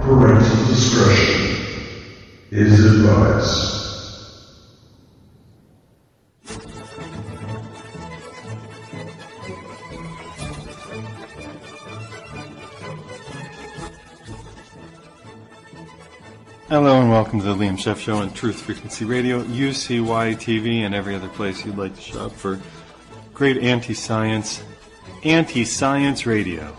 Parental discretion is advised. Hello and welcome to the Liam Scheff Show on Truth Frequency Radio, UCY TV, and every other place you'd like to shop for great anti-science radio.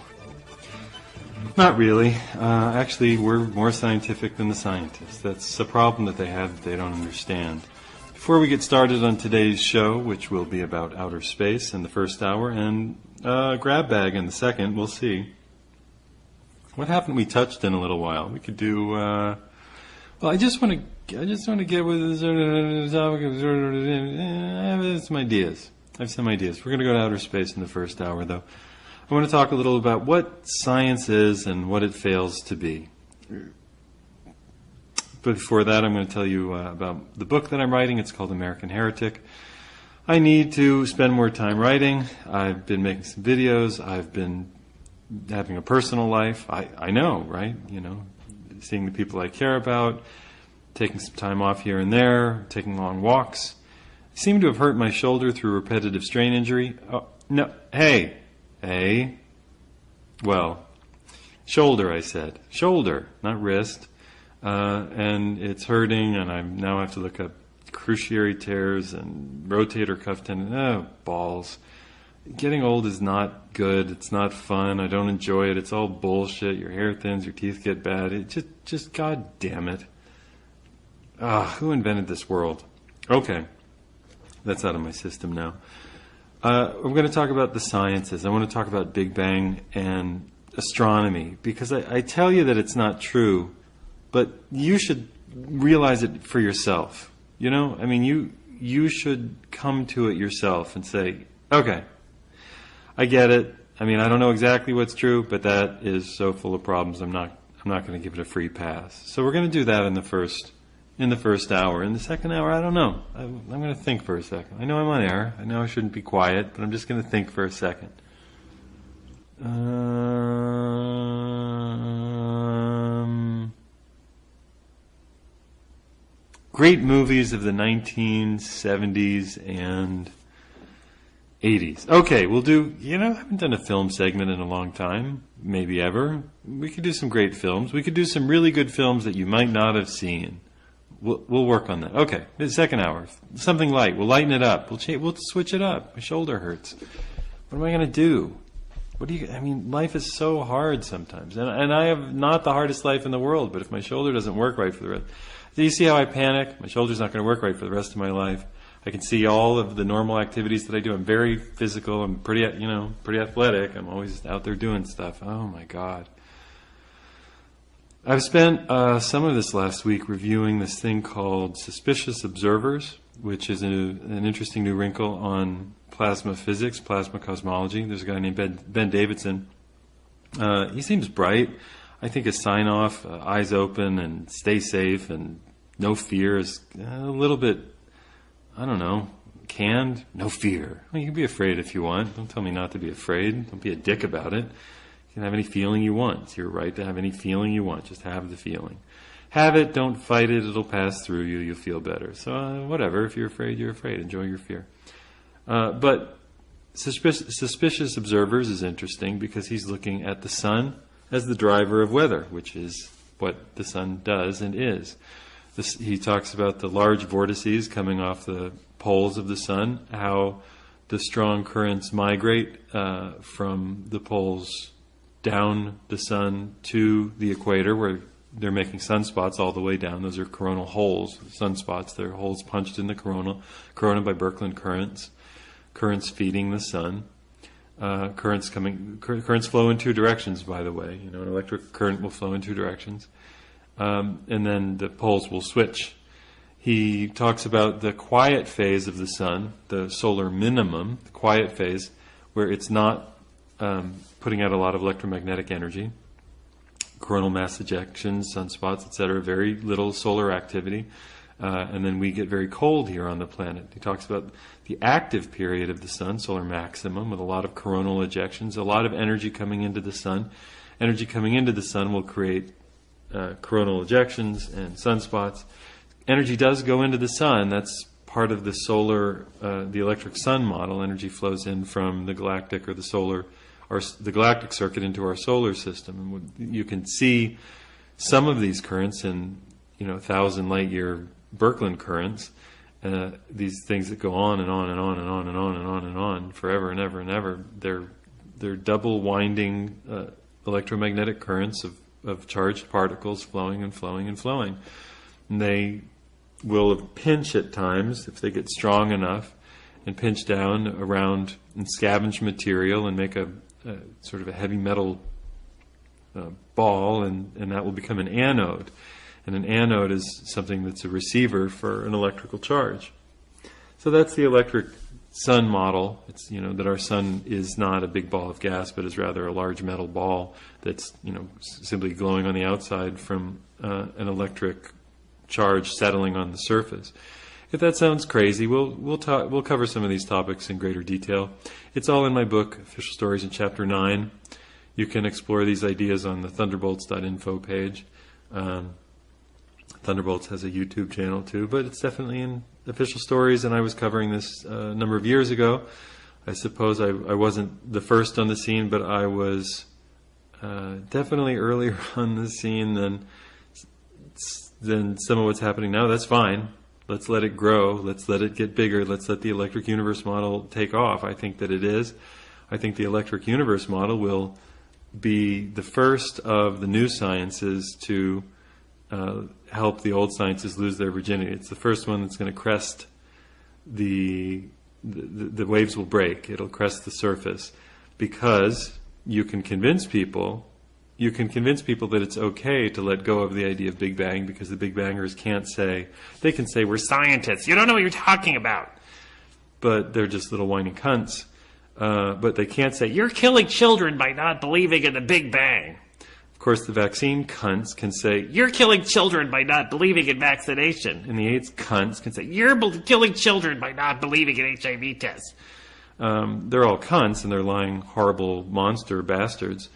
Not really. Actually, we're more scientific than the scientists. That's a problem that they have that they don't understand. Before we get started on today's show, which will be about outer space in the first hour, and grab bag in the second, we'll see. What haven't we touched in a little while? We could do... Well, I just want to get with this topic. I have some ideas. We're going to go to outer space in the first hour, though. I want to talk a little about what science is and what it fails to be. But before that, I'm going to tell you about the book that I'm writing. It's called American Heretic. I need to spend more time writing. I've been making some videos. I've been having a personal life. I know, right? You know, seeing the people I care about, taking some time off here and there, taking long walks. I seem to have hurt my shoulder through repetitive strain injury. Oh, no, hey. Well, shoulder, I said. Shoulder, not wrist. And it's hurting, and I now have to look up cruciate tears and rotator cuff tendon. Oh, balls. Getting old is not good. It's not fun. I don't enjoy it. It's all bullshit. Your hair thins. Your teeth get bad. It just God damn it. Who invented this world? Okay. That's out of my system now. I'm going to talk about the sciences. I want to talk about Big Bang and astronomy, because I tell you that it's not true, but you should realize it for yourself. You know? I mean, you should come to it yourself and say, okay, I get it. I mean, I don't know exactly what's true, but that is so full of problems. I'm not going to give it a free pass. So we're going to do that in the first hour. In the second hour, I don't know. I'm going to think for a second. I know I'm on air. I know I shouldn't be quiet, but I'm just going to think for a second. Great movies of the 1970s and 80s. Okay, we'll do, I haven't done a film segment in a long time, maybe ever. We could do some great films. We could do some really good films that you might not have seen. We'll work on that. Okay, the second hour. Something light. We'll lighten it up. We'll switch it up. My shoulder hurts. What am I going to do? Life is so hard sometimes. And I have not the hardest life in the world, but if my shoulder doesn't work right for the rest... Do you see how I panic? My shoulder's not going to work right for the rest of my life. I can see all of the normal activities that I do. I'm very physical. I'm pretty athletic. I'm always out there doing stuff. Oh my God. I've spent some of this last week reviewing this thing called Suspicious Observers, which is an interesting new wrinkle on plasma physics, plasma cosmology. There's a guy named Ben Davidson. He seems bright. I think a sign-off, eyes open and stay safe and no fear is a little bit, I don't know, canned. No fear. Well, you can be afraid if you want. Don't tell me not to be afraid. Don't be a dick about it. You can have any feeling you want. It's your right to have any feeling you want. Just have the feeling. Have it. Don't fight it. It'll pass through you. You'll feel better. So whatever. If you're afraid, you're afraid. Enjoy your fear. But Suspicious Observers is interesting because he's looking at the sun as the driver of weather, which is what the sun does and is. He talks about the large vortices coming off the poles of the sun, how the strong currents migrate from the poles down the sun to the equator, where they're making sunspots all the way down. Those are coronal holes, sunspots. They're holes punched in the corona by Birkeland currents feeding the sun. Currents flow in two directions, by the way. An electric current will flow in two directions. And then the poles will switch. He talks about the quiet phase of the sun, the solar minimum, the quiet phase, where it's not putting out a lot of electromagnetic energy. Coronal mass ejections, sunspots, etc., very little solar activity. And then we get very cold here on the planet. He talks about the active period of the sun, solar maximum, with a lot of coronal ejections, a lot of energy coming into the sun. Energy coming into the sun will create coronal ejections and sunspots. Energy does go into the sun. That's part of the solar, the electric sun model. Energy flows in from the galactic or the solar, or the galactic circuit into our solar system. And you can see some of these currents in, 1,000 light-year Birkeland currents. These things that go on and on and on and on and on and on and on forever and ever and ever. They're double winding electromagnetic currents of charged particles flowing and flowing and flowing. And they will pinch at times if they get strong enough, and pinch down around and scavenge material and make a sort of a heavy metal ball, and that will become an anode. And an anode is something that's a receiver for an electrical charge. So that's the electric sun model. It's, that our sun is not a big ball of gas, but is rather a large metal ball that's, simply glowing on the outside from an electric charge settling on the surface. If that sounds crazy, we'll cover some of these topics in greater detail. It's all in my book, Official Stories, in Chapter 9. You can explore these ideas on the thunderbolts.info page. Thunderbolts has a YouTube channel too, but it's definitely in Official Stories, and I was covering this a number of years ago. I suppose I wasn't the first on the scene, but I was definitely earlier on the scene than some of what's happening now. That's fine. Let's let it grow. Let's let it get bigger. Let's let the electric universe model take off. I think that it is. I think the electric universe model will be the first of the new sciences to help the old sciences lose their virginity. It's the first one that's going to crest the waves will break. It'll crest the surface, because you can convince people that it's okay to let go of the idea of Big Bang, because the Big Bangers can say, we're scientists, you don't know what you're talking about. But they're just little whiny cunts. But they can't say, you're killing children by not believing in the Big Bang. Of course, the vaccine cunts can say, you're killing children by not believing in vaccination. And the AIDS cunts can say, you're killing children by not believing in HIV tests. They're all cunts, and they're lying, horrible monster bastards.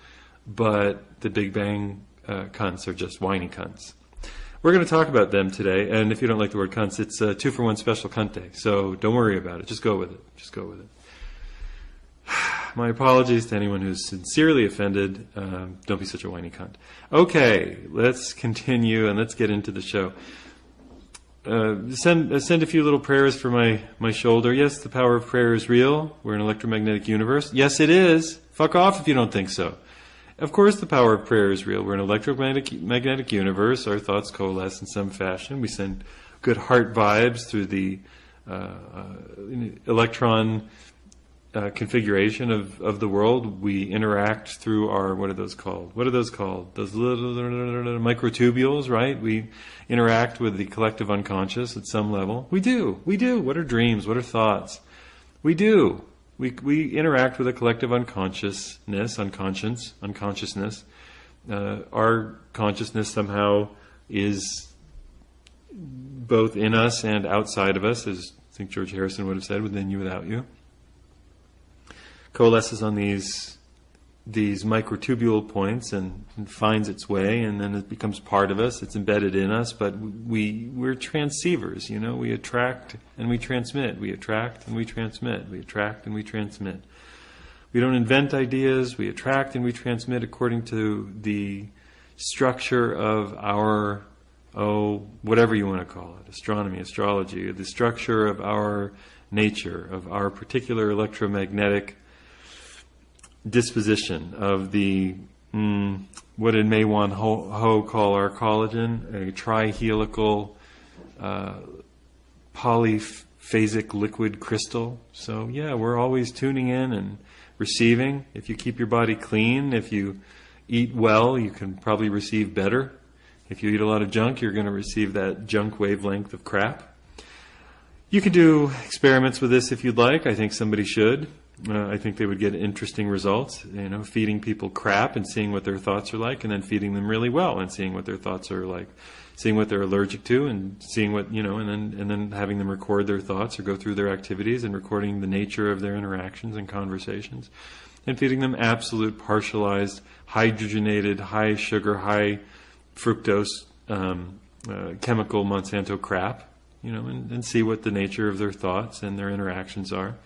But the Big Bang cunts are just whiny cunts. We're going to talk about them today, and if you don't like the word cunts, it's a 2-for-1 special cunt day. So don't worry about it. Just go with it. Just go with it. My apologies to anyone who's sincerely offended. Don't be such a whiny cunt. Okay, let's continue and let's get into the show. Send a few little prayers for my shoulder. Yes, the power of prayer is real. We're an electromagnetic universe. Yes, it is. Fuck off if you don't think so. Of course the power of prayer is real. We're an electromagnetic universe. Our thoughts coalesce in some fashion. We send good heart vibes through the electron configuration of the world. We interact through our, what are those called? Those little microtubules, right? We interact with the collective unconscious at some level. We do. What are dreams? What are thoughts? We do. We interact with a collective unconsciousness. Our consciousness somehow is both in us and outside of us, as I think George Harrison would have said, within you, without you. Coalesces on these microtubule points and finds its way, and then it becomes part of us. It's embedded in us, but we're transceivers. We attract and we transmit. We attract and we transmit. We attract and we transmit. We don't invent ideas. We attract and we transmit according to the structure of our, whatever you want to call it, astronomy, astrology, the structure of our nature, of our particular electromagnetic disposition, of the what in May-Wan Ho call our collagen, a trihelical polyphasic liquid crystal. So yeah, we're always tuning in and receiving. If you keep your body clean, if you eat well, you can probably receive better. If you eat a lot of junk, you're going to receive that junk wavelength of crap. You can do experiments with this if you'd like. I think somebody should. I think they would get interesting results, feeding people crap and seeing what their thoughts are like, and then feeding them really well and seeing what their thoughts are like, seeing what they're allergic to, and seeing what, and then having them record their thoughts or go through their activities and recording the nature of their interactions and conversations, and feeding them absolute partialized, hydrogenated, high sugar, high fructose chemical Monsanto crap, and see what the nature of their thoughts and their interactions are.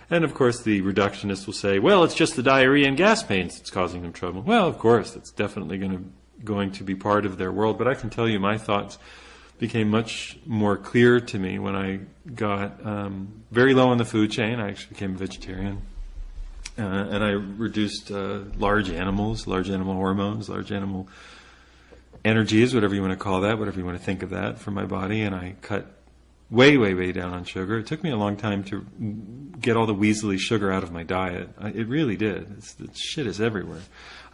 And of course the reductionist will say, well, it's just the diarrhea and gas pains that's causing them trouble. Well, of course, that's definitely going to be part of their world, but I can tell you my thoughts became much more clear to me when I got very low on the food chain. I actually became a vegetarian. And I reduced large animal hormones, large animal energies, whatever you want to call that, whatever you want to think of that, from my body. And I cut way, way, way down on sugar. It took me a long time to get all the weaselly sugar out of my diet. It really did. The shit is everywhere.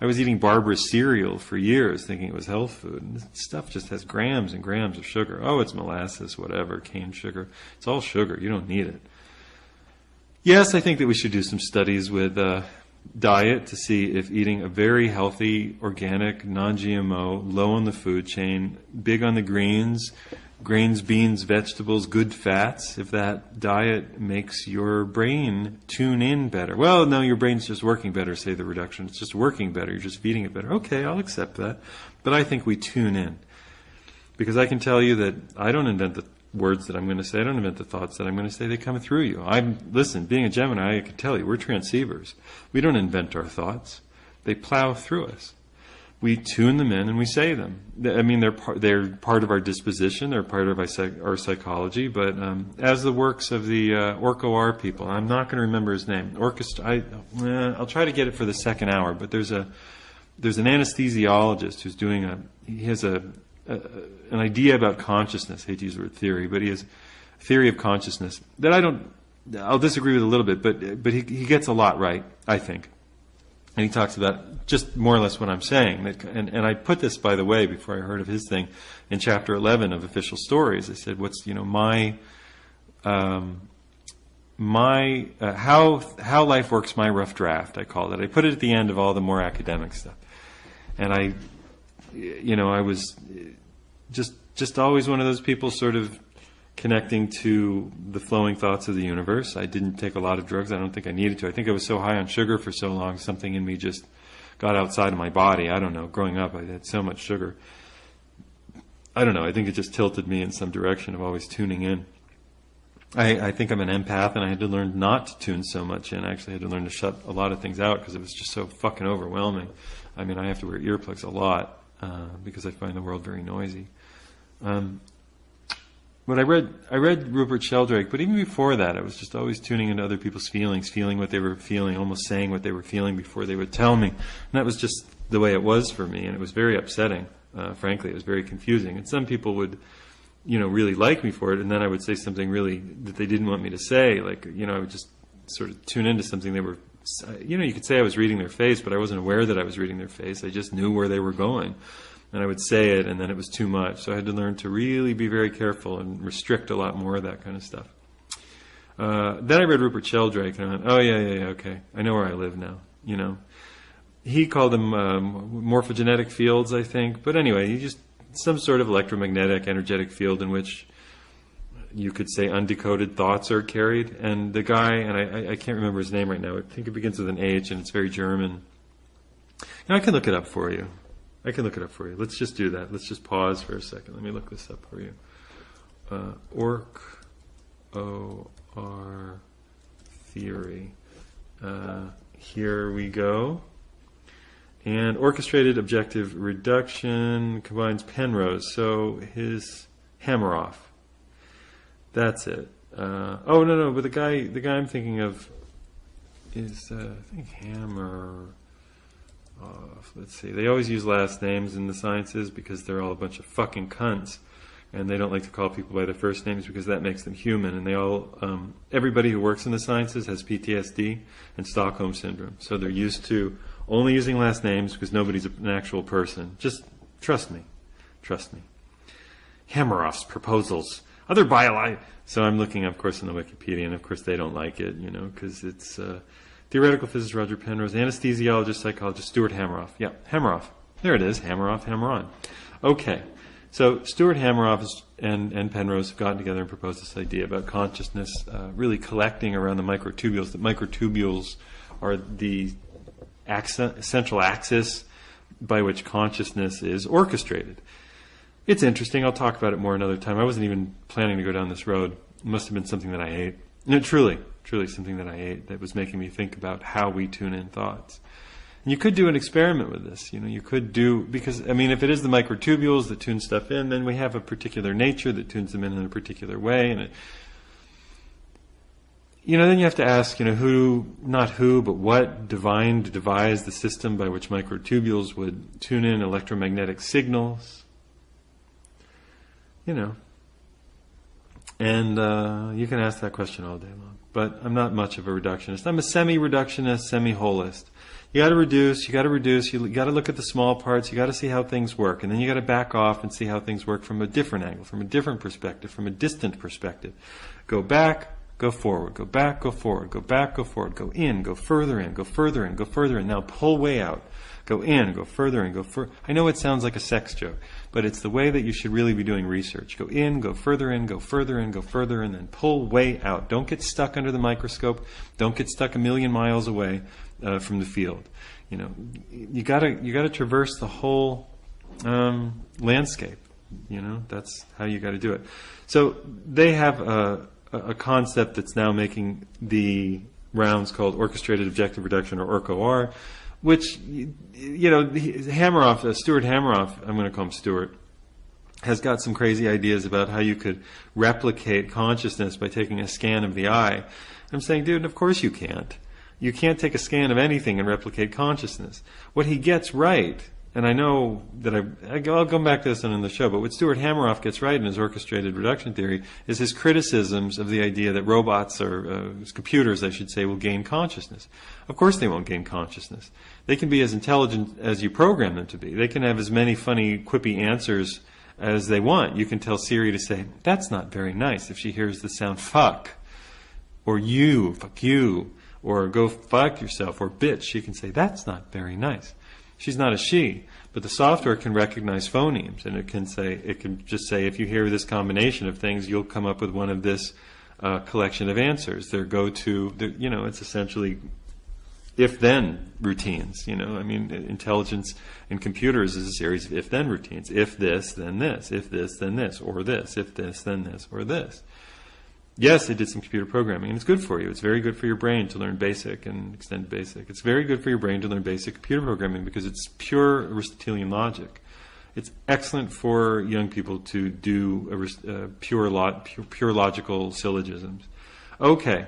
I was eating Barbara's cereal for years thinking it was health food. And this stuff just has grams and grams of sugar. Oh, it's molasses, whatever, cane sugar. It's all sugar. You don't need it. Yes, I think that we should do some studies with diet to see if eating a very healthy, organic, non-GMO, low on the food chain, big on the grains, beans, vegetables, good fats, if that diet makes your brain tune in better. Well, no, your brain's just working better, say the reduction. It's just working better. You're just feeding it better. Okay, I'll accept that. But I think we tune in. Because I can tell you that I don't invent the words that I'm going to say. I don't invent the thoughts that I'm going to say. They come through you. Listen, being a Gemini, I can tell you, we're transceivers. We don't invent our thoughts. They plow through us. We tune them in and we say them. I mean, they're part of our disposition. They're part of our psychology. But as the works of the Orco-R people, I'm not going to remember his name. I'll try to get it for the second hour. But there's an anesthesiologist who's he has an idea about consciousness. I hate to use the word theory, but he has a theory of consciousness that I'll disagree with a little bit, but he gets a lot right, I think. And he talks about just more or less what I'm saying. And I put this, by the way, before I heard of his thing, in chapter 11 of Official Stories. I said, what's, how life works, my rough draft, I called it. I put it at the end of all the more academic stuff. And I was just always one of those people sort of connecting to the flowing thoughts of the universe. I didn't take a lot of drugs. I don't think I needed to. I think I was so high on sugar for so long, something in me just got outside of my body. I don't know. Growing up, I had so much sugar. I don't know. I think it just tilted me in some direction of always tuning in. I think I'm an empath, and I had to learn not to tune so much in. I actually had to learn to shut a lot of things out because it was just so fucking overwhelming. I mean, I have to wear earplugs a lot because I find the world very noisy. But I read Rupert Sheldrake, but even before that, I was just always tuning into other people's feelings, feeling what they were feeling, almost saying what they were feeling before they would tell me. And that was just the way it was for me, and it was very upsetting. Frankly, it was very confusing. And some people would, really like me for it, and then I would say something really that they didn't want me to say. Like, I would just sort of tune into something they were, you could say I was reading their face, but I wasn't aware that I was reading their face. I just knew where they were going. And I would say it, and then it was too much. So I had to learn to really be very careful and restrict a lot more of that kind of stuff. Then I read Rupert Sheldrake, and I went, oh, yeah, okay. I know where I live now, He called them morphogenetic fields, I think. But anyway, some sort of electromagnetic, energetic field in which you could say undecoded thoughts are carried. And the guy, and I can't remember his name right now. I think it begins with an H, and it's very German. I can look it up for you. Let's just do that. Let's just pause for a second. Let me look this up for you. O-R theory. Here we go. And orchestrated objective reduction combines Penrose. So his Hameroff. That's it. But the guy I'm thinking of is, I think Hammer. Let's see. They always use last names in the sciences because they're all a bunch of fucking cunts, and they don't like to call people by their first names because that makes them human. And they all, everybody who works in the sciences has PTSD and Stockholm syndrome, so they're used to only using last names because nobody's an actual person. Just trust me. Hameroff's proposals. Other So I'm looking, of course, in the Wikipedia, and of course they don't like it, because it's. Theoretical physicist Roger Penrose, anesthesiologist, psychologist Stuart Hameroff. Yeah, Hameroff. There it is, Hameroff, Hammer-on. Okay, so Stuart Hameroff and Penrose have gotten together and proposed this idea about consciousness really collecting around the microtubules. That microtubules are the central axis by which consciousness is orchestrated. It's interesting. I'll talk about it more another time. I wasn't even planning to go down this road. It must have been something that I ate. No, truly something that I ate that was making me think about how we tune in thoughts. And you could do an experiment with this. You could do, because, I mean, if it is the microtubules that tune stuff in, then we have a particular nature that tunes them in a particular way. And then you have to ask, not who, but what devised the system by which microtubules would tune in electromagnetic signals. And you can ask that question all day long. But I'm not much of a reductionist. I'm a semi-reductionist, semi-holist. You got to reduce, you got to look at the small parts, you got to see how things work, and then you got to back off and see how things work from a different angle, from a different perspective, from a distant perspective. Go back, go forward, go back, go forward, go back, go forward, go in, go further in, go further in, go further in. Now pull way out. Go in, go further in, go further. I know it sounds like a sex joke, but it's the way that you should really be doing research. Go in, go further in, go further in, go further in, then pull way out. Don't get stuck under the microscope. Don't get stuck a million miles away from the field. You gotta traverse the whole landscape. That's how you got to do it. So they have a concept that's now making the rounds called orchestrated objective reduction, or ORC-OR, which, Stuart Hameroff, I'm going to call him Stuart, has got some crazy ideas about how you could replicate consciousness by taking a scan of the eye. I'm saying, dude, of course you can't. You can't take a scan of anything and replicate consciousness. What he gets right, and I know that I'll come back to this on the show, but what Stuart Hameroff gets right in his orchestrated reduction theory is his criticisms of the idea that robots, or computers, I should say, will gain consciousness. Of course they won't gain consciousness. They can be as intelligent as you program them to be. They can have as many funny, quippy answers as they want. You can tell Siri to say, that's not very nice, if she hears the sound fuck, or you, fuck you, or go fuck yourself, or bitch. She can say, that's not very nice. She's not a she, but the software can recognize phonemes, and it can just say, if you hear this combination of things, you'll come up with one of this collection of answers. It's essentially if-then routines. Intelligence in computers is a series of if-then routines. If this, then this. If this, then this. Or this. If this, then this. Or this. Yes, they did some computer programming, and it's good for you. It's very good for your brain to learn basic and extended basic. It's very good for your brain to learn basic computer programming because it's pure Aristotelian logic. It's excellent for young people to do pure logical syllogisms. Okay.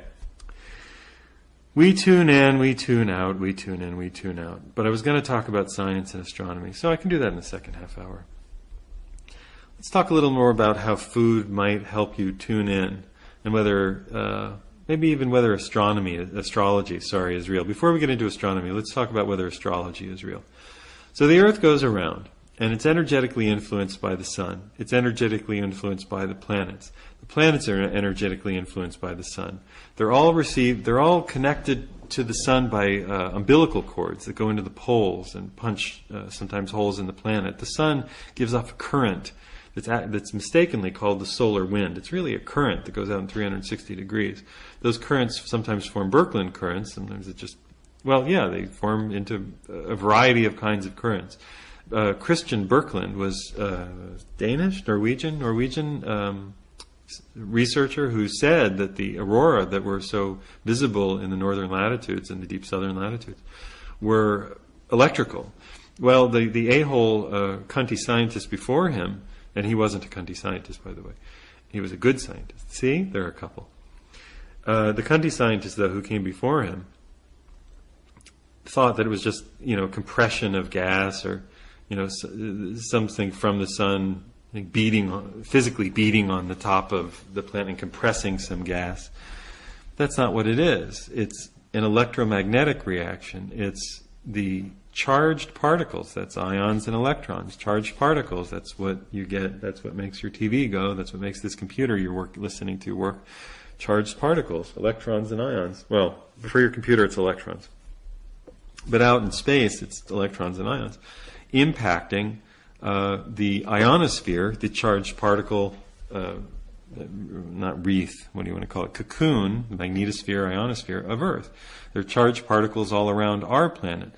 We tune in, we tune out, we tune in, we tune out. But I was going to talk about science and astronomy, so I can do that in the second half hour. Let's talk a little more about how food might help you tune in, and whether, maybe even whether astrology is real. Before we get into astronomy, let's talk about whether astrology is real. So the Earth goes around, and it's energetically influenced by the sun. It's energetically influenced by the planets. The planets are energetically influenced by the sun. They're all connected to the sun by umbilical cords that go into the poles and punch sometimes holes in the planet. The sun gives off a current that's mistakenly called the solar wind. It's really a current that goes out in 360 degrees. Those currents sometimes form Birkeland currents. Sometimes they form into a variety of kinds of currents. Christian Birkeland was Norwegian researcher who said that the aurora that were so visible in the northern latitudes and the deep southern latitudes were electrical. Well, the a-hole cunty scientist before him, and he wasn't a cunty scientist, by the way. He was a good scientist. See? There are a couple. The cunty scientist, though, who came before him, thought that it was just, compression of gas or, something from the sun physically beating on the top of the planet and compressing some gas. That's not what it is. It's an electromagnetic reaction. It's the charged particles, that's ions and electrons. Charged particles, that's what you get, that's what makes your TV go, that's what makes this computer you're listening to work. Charged particles, electrons and ions. Well, for your computer it's electrons. But out in space it's electrons and ions impacting the ionosphere, the charged particle, not wreath, what do you want to call it, cocoon, the magnetosphere, ionosphere of Earth. There are charged particles all around our planet.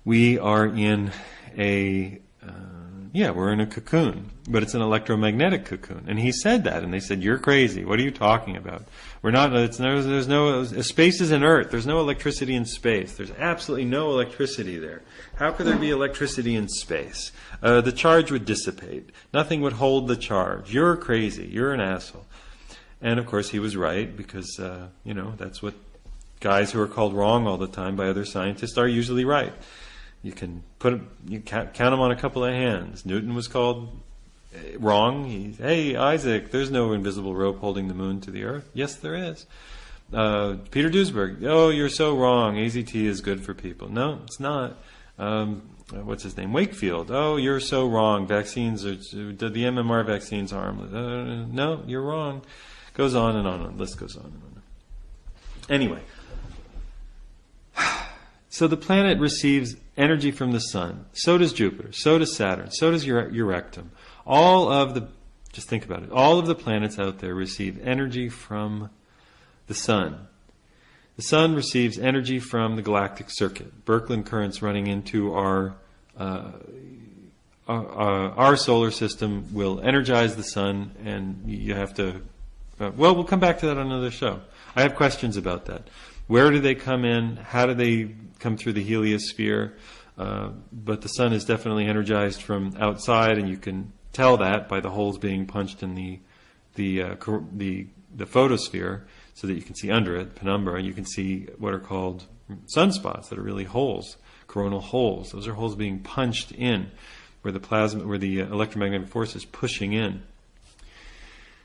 we are in we're in a cocoon, but it's an electromagnetic cocoon. And he said that, and they said, "You're crazy. What are you talking about? We're not. There's no space is an Earth. There's no electricity in space. There's absolutely no electricity there. How could there be electricity in space? The charge would dissipate. Nothing would hold the charge. You're crazy. You're an asshole." And of course, he was right, because that's what guys who are called wrong all the time by other scientists are usually right. You can count them on a couple of hands. Newton was called wrong. Hey, Isaac, there's no invisible rope holding the moon to the Earth. Yes, there is. Peter Duesberg, oh, you're so wrong. AZT is good for people. No, it's not. What's his name? Wakefield, oh, you're so wrong. Vaccines the MMR vaccine's harmless. No, you're wrong. Goes on and on. The list goes on and on. Anyway. So the planet receives energy from the sun. So does Jupiter. So does Saturn. So does Eurectum. Just think about it. All of the planets out there receive energy from the sun. The sun receives energy from the galactic circuit. Birkeland currents running into our solar system will energize the sun, and you have to... we'll come back to that on another show. I have questions about that. Where do they come in? How do they come through the heliosphere? But the sun is definitely energized from outside, and you can tell that by the holes being punched in the photosphere, so that you can see under it, penumbra, and you can see what are called sunspots that are really holes, coronal holes. Those are holes being punched in, where the electromagnetic force is pushing in.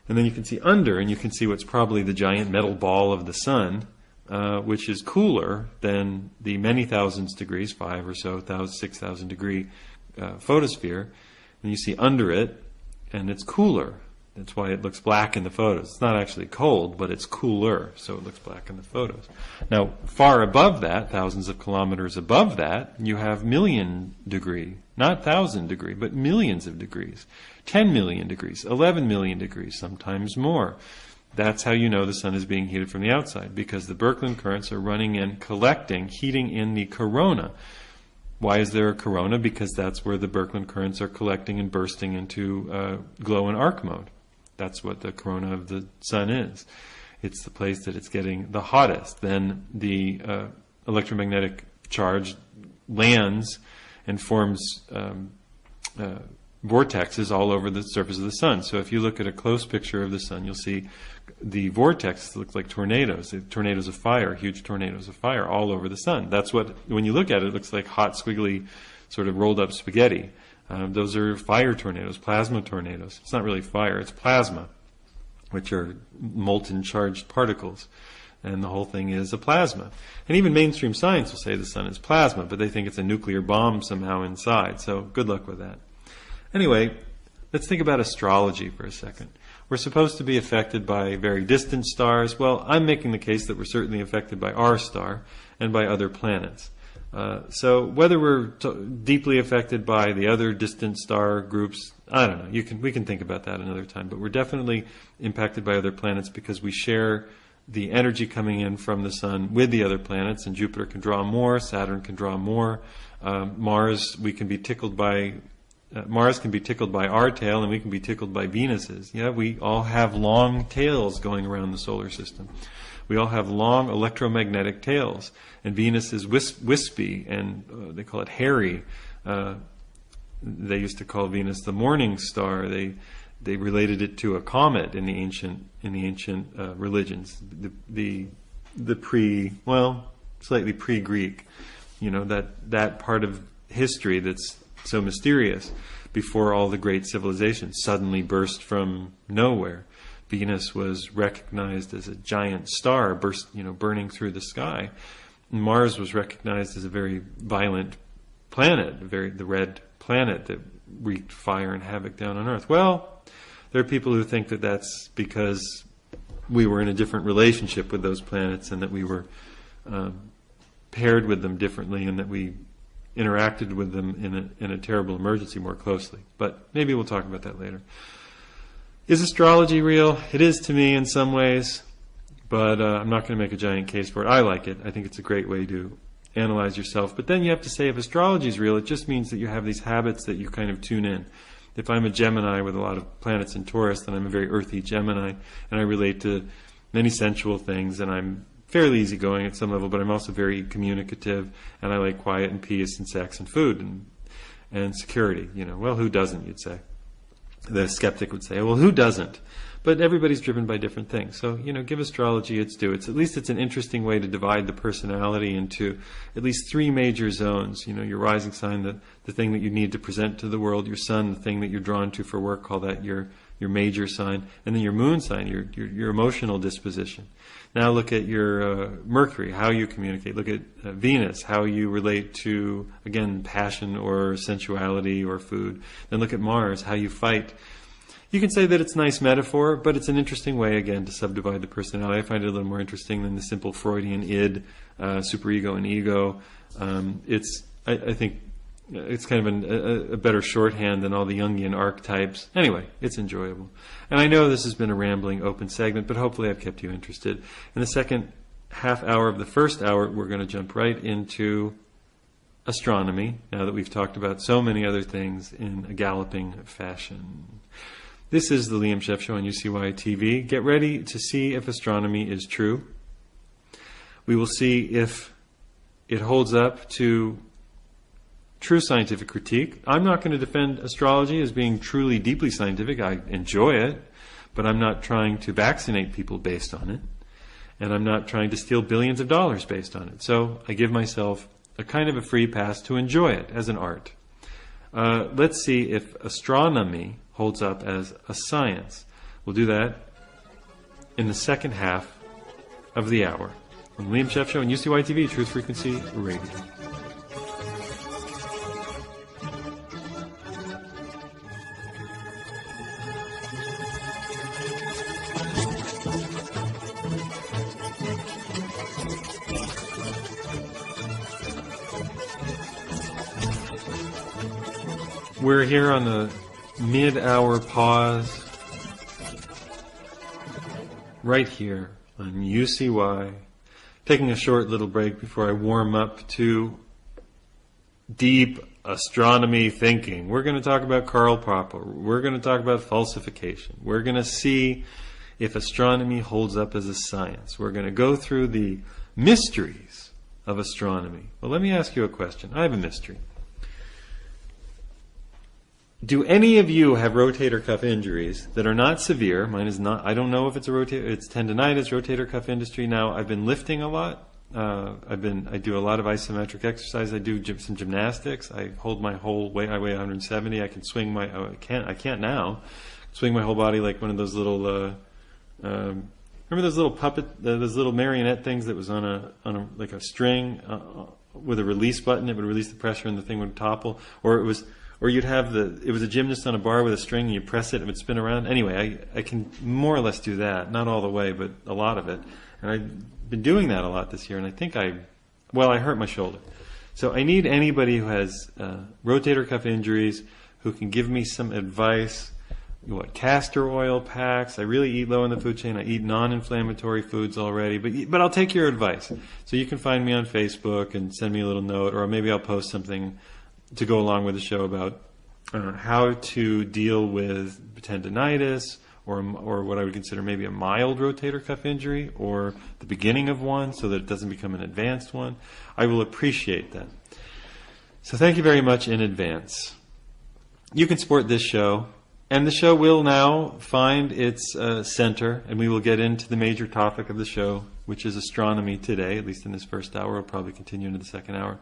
And then you can see under, and you can see what's probably the giant metal ball of the sun, which is cooler than the many thousands degrees, 5 or so, 6,000 degree photosphere. And you see under it, and it's cooler. That's why it looks black in the photos. It's not actually cold, but it's cooler, so it looks black in the photos. Now, far above that, thousands of kilometers above that, you have million degree, not 1,000 degree, but millions of degrees. 10 million degrees, 11 million degrees, sometimes more. That's how you know the sun is being heated from the outside, because the Birkeland currents are running in, collecting, heating in the corona. Why is there a corona? Because that's where the Birkeland currents are collecting and bursting into glow and arc mode. That's what the corona of the sun is. It's the place that it's getting the hottest. Then the electromagnetic charge lands and forms vortexes all over the surface of the sun. So if you look at a close picture of the sun, you'll see the vortexes look like tornadoes, tornadoes of fire, huge tornadoes of fire all over the sun. That's what, when you look at it, it looks like hot, squiggly, sort of rolled up spaghetti. Those are fire tornadoes, plasma tornadoes. It's not really fire, it's plasma, which are molten charged particles. And the whole thing is a plasma. And even mainstream science will say the sun is plasma, but they think it's a nuclear bomb somehow inside. So good luck with that. Anyway, let's think about astrology for a second. We're supposed to be affected by very distant stars. Well, I'm making the case that we're certainly affected by our star and by other planets. So whether we're deeply affected by the other distant star groups, I don't know. We can think about that another time. But we're definitely impacted by other planets because we share the energy coming in from the sun with the other planets, and Jupiter can draw more, Saturn can draw more. Mars can be tickled by our tail, and we can be tickled by Venus's. Yeah, we all have long tails going around the solar system. We all have long electromagnetic tails, and Venus is wispy, and they call it hairy. They used to call Venus the morning star. They related it to a comet in the ancient religions. Slightly pre-Greek. You know, that part of history that's so mysterious, before all the great civilizations suddenly burst from nowhere. Venus was recognized as a giant star burning through the sky. Mars was recognized as a very violent planet, the red planet that wreaked fire and havoc down on Earth. Well, there are people who think that that's because we were in a different relationship with those planets, and that we were paired with them differently, and that we interacted with them in a terrible emergency more closely. But maybe we'll talk about that later. Is astrology real? It is to me in some ways, but I'm not going to make a giant case for it. I like it. I think it's a great way to analyze yourself. But then you have to say, if astrology is real, it just means that you have these habits that you kind of tune in. If I'm a Gemini with a lot of planets in Taurus, then I'm a very earthy Gemini, and I relate to many sensual things, and I'm fairly easygoing at some level, but I'm also very communicative, and I like quiet and peace and sex and food and security. Well, who doesn't, you'd say. The skeptic would say, well, who doesn't? But everybody's driven by different things. So, give astrology its due. At least it's an interesting way to divide the personality into at least three major zones. Your rising sign, the thing that you need to present to the world, your sun, the thing that you're drawn to for work, call that your major sign, and then your moon sign, your emotional disposition. Now look at your Mercury, how you communicate. Look at Venus, how you relate to, again, passion or sensuality or food. Then look at Mars, how you fight. You can say that it's a nice metaphor, but it's an interesting way, again, to subdivide the personality. I find it a little more interesting than the simple Freudian id, superego and ego. I think it's kind of a better shorthand than all the Jungian archetypes. Anyway, it's enjoyable. And I know this has been a rambling open segment, but hopefully I've kept you interested. In the second half hour of the first hour, we're going to jump right into astronomy, now that we've talked about so many other things in a galloping fashion. This is the Liam Scheff Show on UCY TV. Get ready to see if astronomy is true. We will see if it holds up to true scientific critique. I'm not going to defend astrology as being truly deeply scientific. I enjoy it, but I'm not trying to vaccinate people based on it, and I'm not trying to steal billions of dollars based on it. So I give myself a kind of a free pass to enjoy it as an art. Let's see if astronomy holds up as a science. We'll do that in the second half of the hour on the Liam Scheff Show on UCY TV, Truth Frequency Radio. We're here on the mid-hour pause, right here on UCY, taking a short little break before I warm up to deep astronomy thinking. We're going to talk about Karl Popper. We're going to talk about falsification. We're going to see if astronomy holds up as a science. We're going to go through the mysteries of astronomy. Well, let me ask you a question. I have a mystery. Do any of you have rotator cuff injuries that are not severe? Mine is not. I don't know if it's it's tendonitis, rotator cuff injury. Now, I've been lifting a lot. I do a lot of isometric exercise. I do some gymnastics. I hold my whole weight. I weigh 170. I can swing I can't now swing my whole body like one of those little. Remember those little those little marionette things that was on a like a string with a release button. It would release the pressure and the thing would topple, or you'd have it was a gymnast on a bar with a string and you press it and it would spin around. Anyway, I can more or less do that. Not all the way, but a lot of it. And I've been doing that a lot this year, and I think I hurt my shoulder. So I need anybody who has rotator cuff injuries who can give me some advice. Castor oil packs. I really eat low in the food chain. I eat non-inflammatory foods already, but I'll take your advice. So you can find me on Facebook and send me a little note, or maybe I'll post something to go along with the show about how to deal with tendonitis or what I would consider maybe a mild rotator cuff injury or the beginning of one so that it doesn't become an advanced one. I will appreciate that. So thank you very much in advance. You can support this show, and the show will now find its center, and we will get into the major topic of the show, which is astronomy today, at least in this first hour. It'll probably continue into the second hour.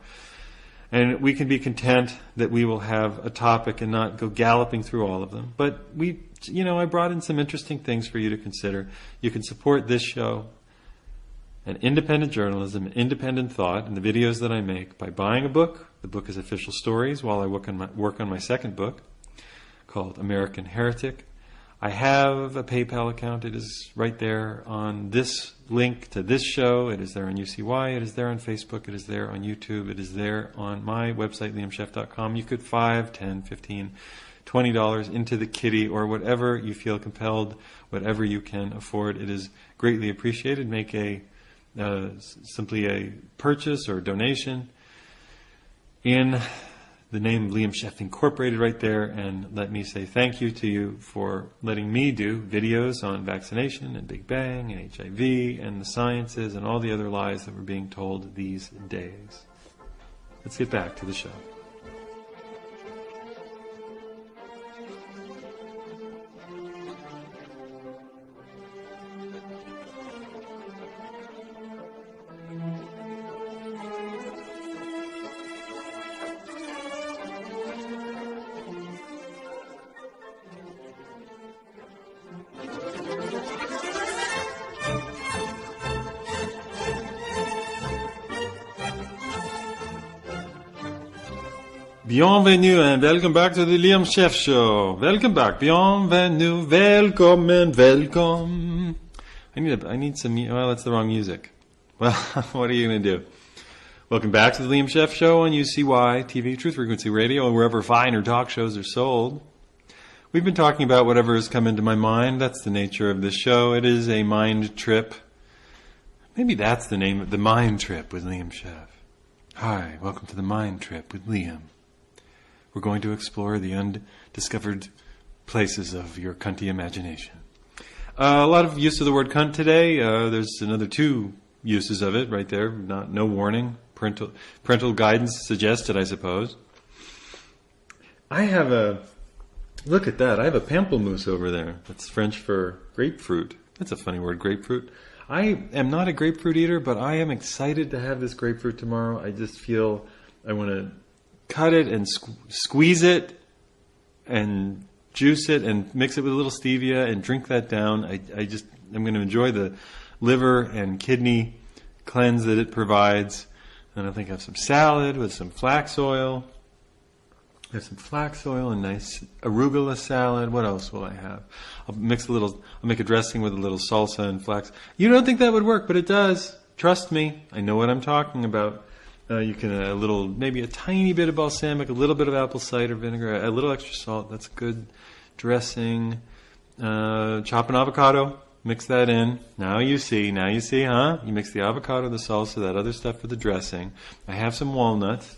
And we can be content that we will have a topic and not go galloping through all of them. But I brought in some interesting things for you to consider. You can support this show and independent journalism, independent thought, and the videos that I make by buying a book. The book is Official Stories while I work on my second book called American Heretic. I have a PayPal account. It is right there on this link to this show. It is there on UCY. It is there on Facebook. It is there on YouTube. It is there on my website, liamscheff.com. You could $5, $10, $15, $20 into the kitty or whatever you feel compelled, whatever you can afford. It is greatly appreciated. Make a simply a purchase or donation in the name of Liam Scheff Incorporated right there, and let me say thank you to you for letting me do videos on vaccination and Big Bang and HIV and the sciences and all the other lies that we're being told these days. Let's get back to the show. Bienvenue and welcome back to the Liam Scheff Show. Welcome back. Bienvenue. Welcome. Welcome. I need some, well, that's the wrong music. Well, what are you going to do? Welcome back to the Liam Scheff Show on UCY TV, Truth Frequency Radio, and wherever finer talk shows are sold. We've been talking about whatever has come into my mind. That's the nature of this show. It is a mind trip. Maybe that's the name of the Mind Trip with Liam Scheff. Hi, welcome to the Mind Trip with Liam. We're going to explore the undiscovered places of your cunty imagination. A lot of use of the word cunt today. There's another 2 uses of it right there. No warning. Parental guidance suggested, I suppose. I have a... Look at that. I have a pamplemousse over there. That's French for grapefruit. That's a funny word, grapefruit. I am not a grapefruit eater, but I am excited to have this grapefruit tomorrow. I just feel I want to cut it and squeeze it and juice it and mix it with a little stevia and drink that down. I'm going to enjoy the liver and kidney cleanse that it provides. And I think I have some salad with some flax oil. I have some flax oil and nice arugula salad. What else will I have? I'll make a dressing with a little salsa and flax. You don't think that would work, but it does. Trust me. I know what I'm talking about. You can maybe a tiny bit of balsamic, a little bit of apple cider vinegar, a little extra salt. That's good dressing. Chop an avocado, mix that in. Now you see, huh? You mix the avocado, the salsa, that other stuff for the dressing. I have some walnuts.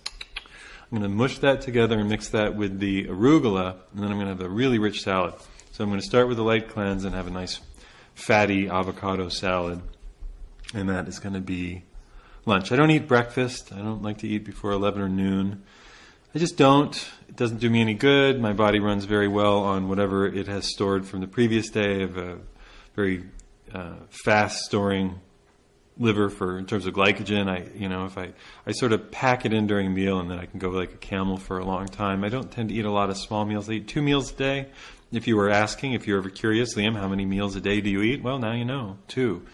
I'm going to mush that together and mix that with the arugula, and then I'm going to have a really rich salad. So I'm going to start with a light cleanse and have a nice fatty avocado salad, and that is going to be lunch. I don't eat breakfast. I don't like to eat before 11 or noon. I just don't. It doesn't do me any good. My body runs very well on whatever it has stored from the previous day. Of a very fast storing liver in terms of glycogen. If I sort of pack it in during a meal, and then I can go like a camel for a long time. I don't tend to eat a lot of small meals. I eat 2 meals a day. If you were asking, if you're ever curious, Liam, how many meals a day do you eat? Well, now you know, 2.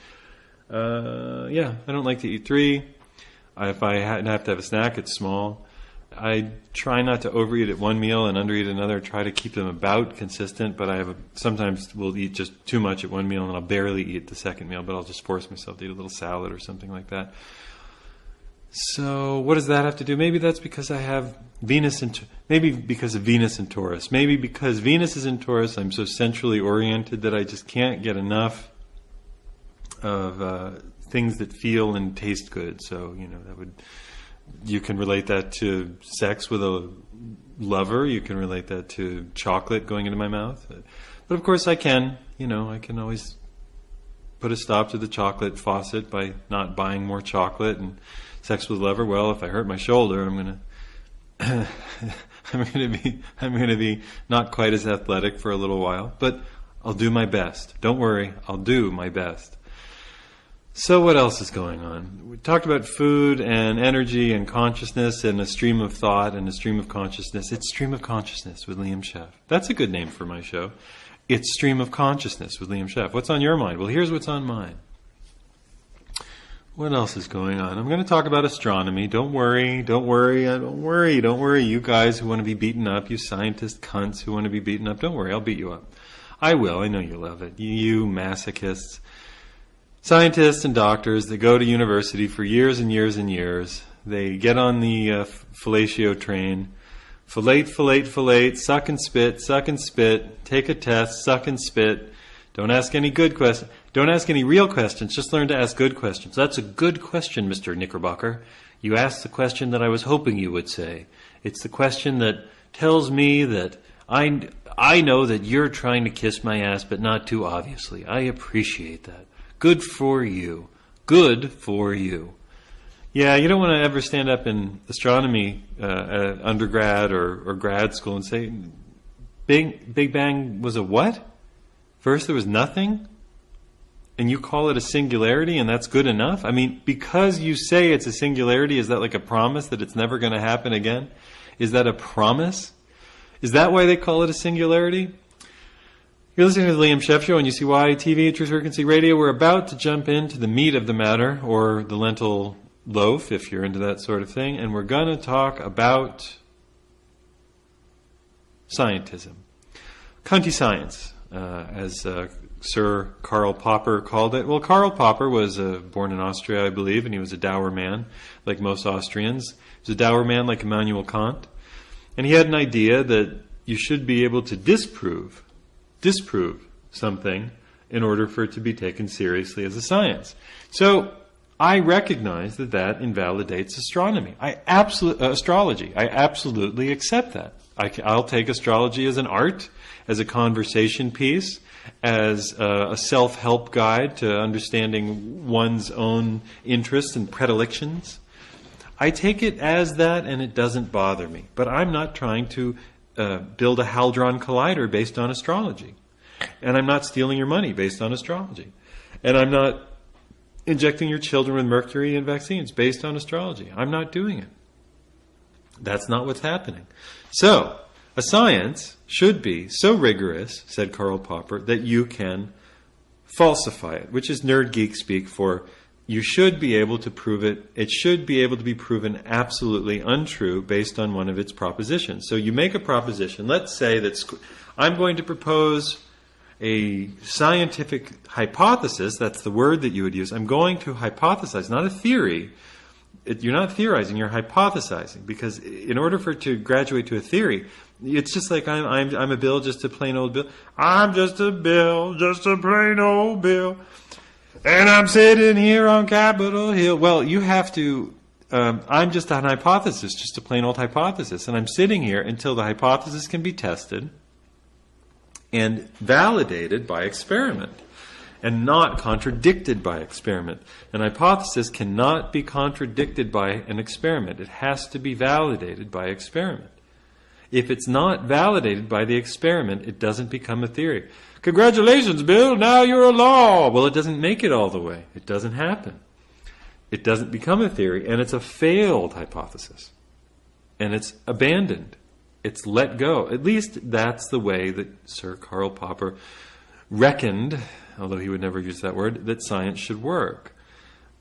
I don't like to eat 3. If I have to have a snack, it's small. I try not to overeat at one meal and undereat another. Try to keep them about consistent, but sometimes we'll eat just too much at one meal, and I'll barely eat the second meal, but I'll just force myself to eat a little salad or something like that. So what does that have to do? Maybe that's because I have Venus maybe because of Venus in Taurus. Maybe because Venus is in Taurus, I'm so centrally oriented that I just can't get enough of things that feel and taste good. So, you can relate that to sex with a lover. You can relate that to chocolate going into my mouth. But of course I can always put a stop to the chocolate faucet by not buying more chocolate. And sex with a lover, well, if I hurt my shoulder, I'm going to be not quite as athletic for a little while, but I'll do my best. Don't worry, I'll do my best. So what else is going on? We talked about food and energy and consciousness and a stream of thought and a stream of consciousness. It's Stream of Consciousness with Liam Scheff. That's a good name for my show. It's Stream of Consciousness with Liam Scheff. What's on your mind? Well, here's what's on mine. What else is going on? I'm going to talk about astronomy. Don't worry. You guys who want to be beaten up, you scientist cunts who want to be beaten up, don't worry, I'll beat you up. I will. I know you love it. You masochists. Scientists and doctors that go to university for years and years and years, they get on the fellatio train, fillate, suck and spit, take a test, suck and spit, Don't ask any good questions. Don't ask any real questions. Just learn to ask good questions. That's a good question, Mr. Knickerbocker. You asked the question that I was hoping you would say. It's the question that tells me that I know that you're trying to kiss my ass, but not too obviously. I appreciate that. Good for you. Good for you. Yeah, you don't want to ever stand up in astronomy undergrad or grad school and say, Big Bang was a what? First there was nothing? And you call it a singularity and that's good enough? I mean, because you say it's a singularity, is that like a promise that it's never going to happen again? Is that a promise? Is that why they call it a singularity? You're listening to the Liam Scheff Show on UCY TV, Truth Frequency Radio. We're about to jump into the meat of the matter, or the lentil loaf, if you're into that sort of thing. And we're going to talk about scientism. Cunty science, as Sir Karl Popper called it. Well, Karl Popper was born in Austria, I believe, and he was a dour man, like most Austrians. He was a dour man like Immanuel Kant. And he had an idea that you should be able to disprove something in order for it to be taken seriously as a science. So I recognize that invalidates astronomy. Astrology. I absolutely accept that. I'll take astrology as an art, as a conversation piece, as a self-help guide to understanding one's own interests and predilections. I take it as that, and it doesn't bother me. But I'm not trying to build a Hadron Collider based on astrology. And I'm not stealing your money based on astrology. And I'm not injecting your children with mercury and vaccines based on astrology. I'm not doing it. That's not what's happening. So, a science should be so rigorous, said Karl Popper, that you can falsify it, which is nerd geek speak for you should be able to prove it. It should be able to be proven absolutely untrue based on one of its propositions. So you make a proposition. Let's say that I'm going to propose a scientific hypothesis. That's the word that you would use. I'm going to hypothesize, not a theory. You're not theorizing, you're hypothesizing. Because in order for it to graduate to a theory, it's just like I'm a Bill, just a plain old Bill. I'm just a Bill, just a plain old Bill. And I'm sitting here on Capitol Hill. Well, you have to, I'm just an hypothesis, just a plain old hypothesis. And I'm sitting here until the hypothesis can be tested and validated by experiment and not contradicted by experiment. An hypothesis cannot be contradicted by an experiment. It has to be validated by experiment. If it's not validated by the experiment, it doesn't become a theory. Congratulations, Bill, now you're a law. Well, it doesn't make it all the way. It doesn't happen. It doesn't become a theory, and it's a failed hypothesis. And it's abandoned. It's let go. At least that's the way that Sir Karl Popper reckoned, although he would never use that word, that science should work.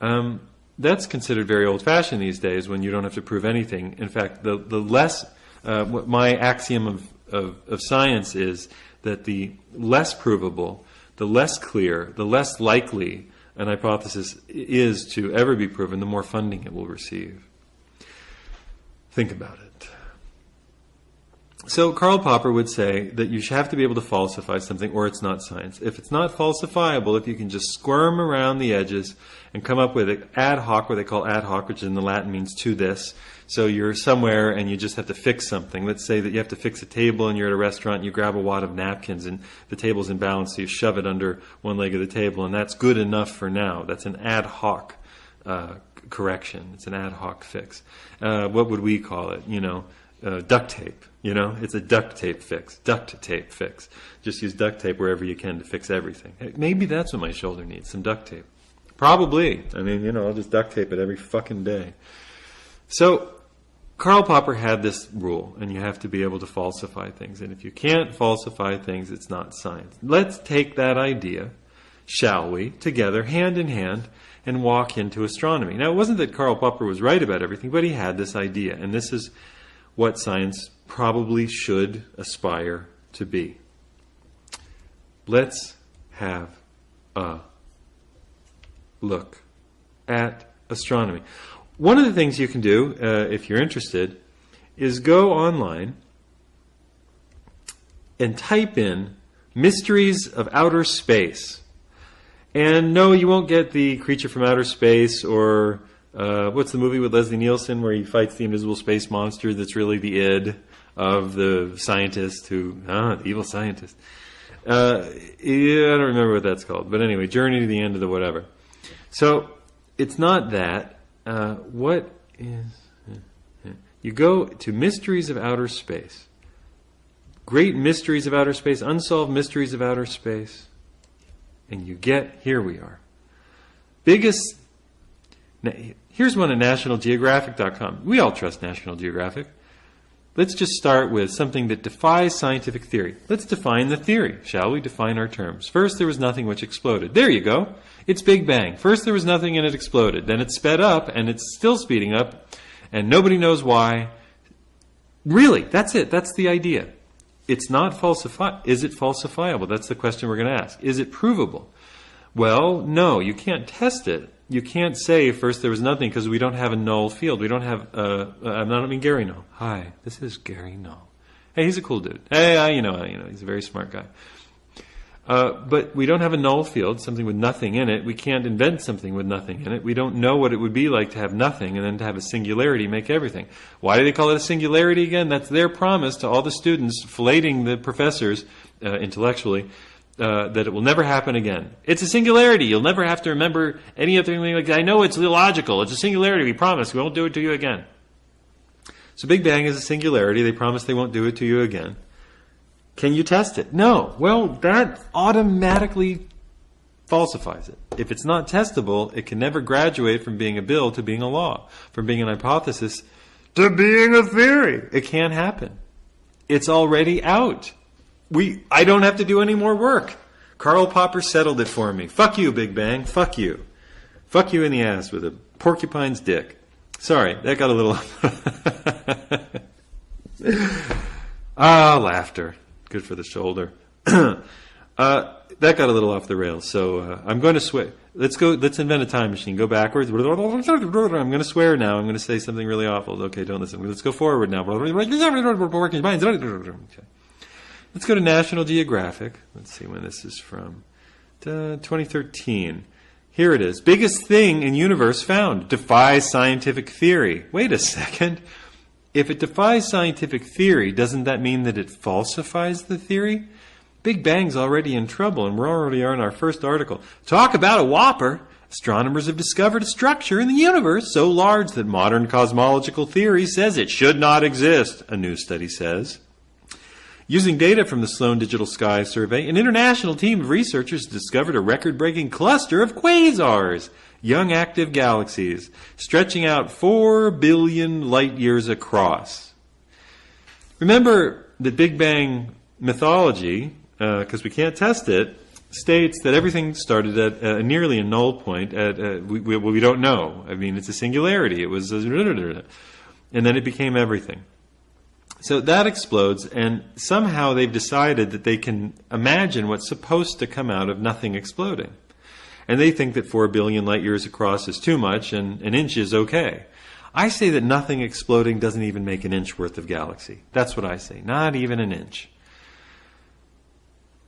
That's considered very old-fashioned these days when you don't have to prove anything. In fact, the less... my axiom of science is that the less provable, the less clear, the less likely an hypothesis is to ever be proven, the more funding it will receive. Think about it. So Karl Popper would say that you should have to be able to falsify something or it's not science. If it's not falsifiable, if you can just squirm around the edges and come up with it ad hoc, what they call ad hoc, which in the Latin means to this. So you're somewhere and you just have to fix something. Let's say that you have to fix a table and you're at a restaurant and you grab a wad of napkins and the table's imbalanced, so you shove it under one leg of the table, and that's good enough for now. That's an ad hoc correction. It's an ad hoc fix. What would we call it? Duct tape. It's a duct tape fix. Duct tape fix. Just use duct tape wherever you can to fix everything. Maybe that's what my shoulder needs, some duct tape. Probably. I mean, I'll just duct tape it every fucking day. So, Karl Popper had this rule, and you have to be able to falsify things. And if you can't falsify things, it's not science. Let's take that idea, shall we, together, hand in hand, and walk into astronomy. Now, it wasn't that Karl Popper was right about everything, but he had this idea, and this is what science probably should aspire to be. Let's have a look at astronomy. One of the things you can do, if you're interested, is go online and type in Mysteries of Outer Space. And no, you won't get the Creature from Outer Space or what's the movie with Leslie Nielsen where he fights the invisible space monster that's really the id of the scientist the evil scientist. Yeah, I don't remember what that's called. But anyway, Journey to the End of the whatever. So it's not that. What is... You go to Mysteries of Outer Space. Great Mysteries of Outer Space, Unsolved Mysteries of Outer Space. And you get, here we are. Biggest... Here's one at nationalgeographic.com. We all trust National Geographic. Let's just start with something that defies scientific theory. Let's define the theory, shall we? Define our terms. First, there was nothing which exploded. There you go. It's Big Bang. First, there was nothing and it exploded. Then it sped up, and it's still speeding up, and nobody knows why. Really, that's it. That's the idea. It's not falsified. Is it falsifiable? That's the question we're going to ask. Is it provable? Well, no, you can't test it. You can't say first there was nothing because we don't have a null field. We don't have, I don't mean Gary Null. Hi, this is Gary Null. Hey, he's a cool dude. Hey, you know, he's a very smart guy. But we don't have a null field, something with nothing in it. We can't invent something with nothing in it. We don't know what it would be like to have nothing and then to have a singularity make everything. Why do they call it a singularity again? That's their promise to all the students, filleting the professors intellectually, that it will never happen again. It's a singularity. You'll never have to remember any other thing like that. I know it's illogical. It's a singularity. We promise. We won't do it to you again. So Big Bang is a singularity. They promise they won't do it to you again. Can you test it? No. Well, that automatically falsifies it. If it's not testable, it can never graduate from being a bill to being a law, from being an hypothesis to being a theory. It can't happen. It's already out. I don't have to do any more work. Karl Popper settled it for me. Fuck you, Big Bang. Fuck you. Fuck you in the ass with a porcupine's dick. Sorry, that got a little... laughter. Good for the shoulder. That got a little off the rails, so I'm going to swear. Let's invent a time machine. Go backwards. I'm going to swear now. I'm going to say something really awful. Okay, don't listen. Let's go forward now. Okay. Let's go to National Geographic. Let's see when this is from. 2013. Here it is. Biggest thing in universe found. Defies scientific theory. Wait a second. If it defies scientific theory, doesn't that mean that it falsifies the theory? Big Bang's already in trouble, and we're already on our first article. Talk about a whopper. Astronomers have discovered a structure in the universe so large that modern cosmological theory says it should not exist, a new study says. Using data from the Sloan Digital Sky Survey, an international team of researchers discovered a record-breaking cluster of quasars, young active galaxies, stretching out 4 billion light-years across. Remember that Big Bang mythology, because we can't test it, states that everything started at nearly a null point. We don't know. I mean, it's a singularity. It was, and then it became everything. So that explodes, and somehow they've decided that they can imagine what's supposed to come out of nothing exploding. And they think that 4 billion light years across is too much, and an inch is okay. I say that nothing exploding doesn't even make an inch worth of galaxy. That's what I say. Not even an inch.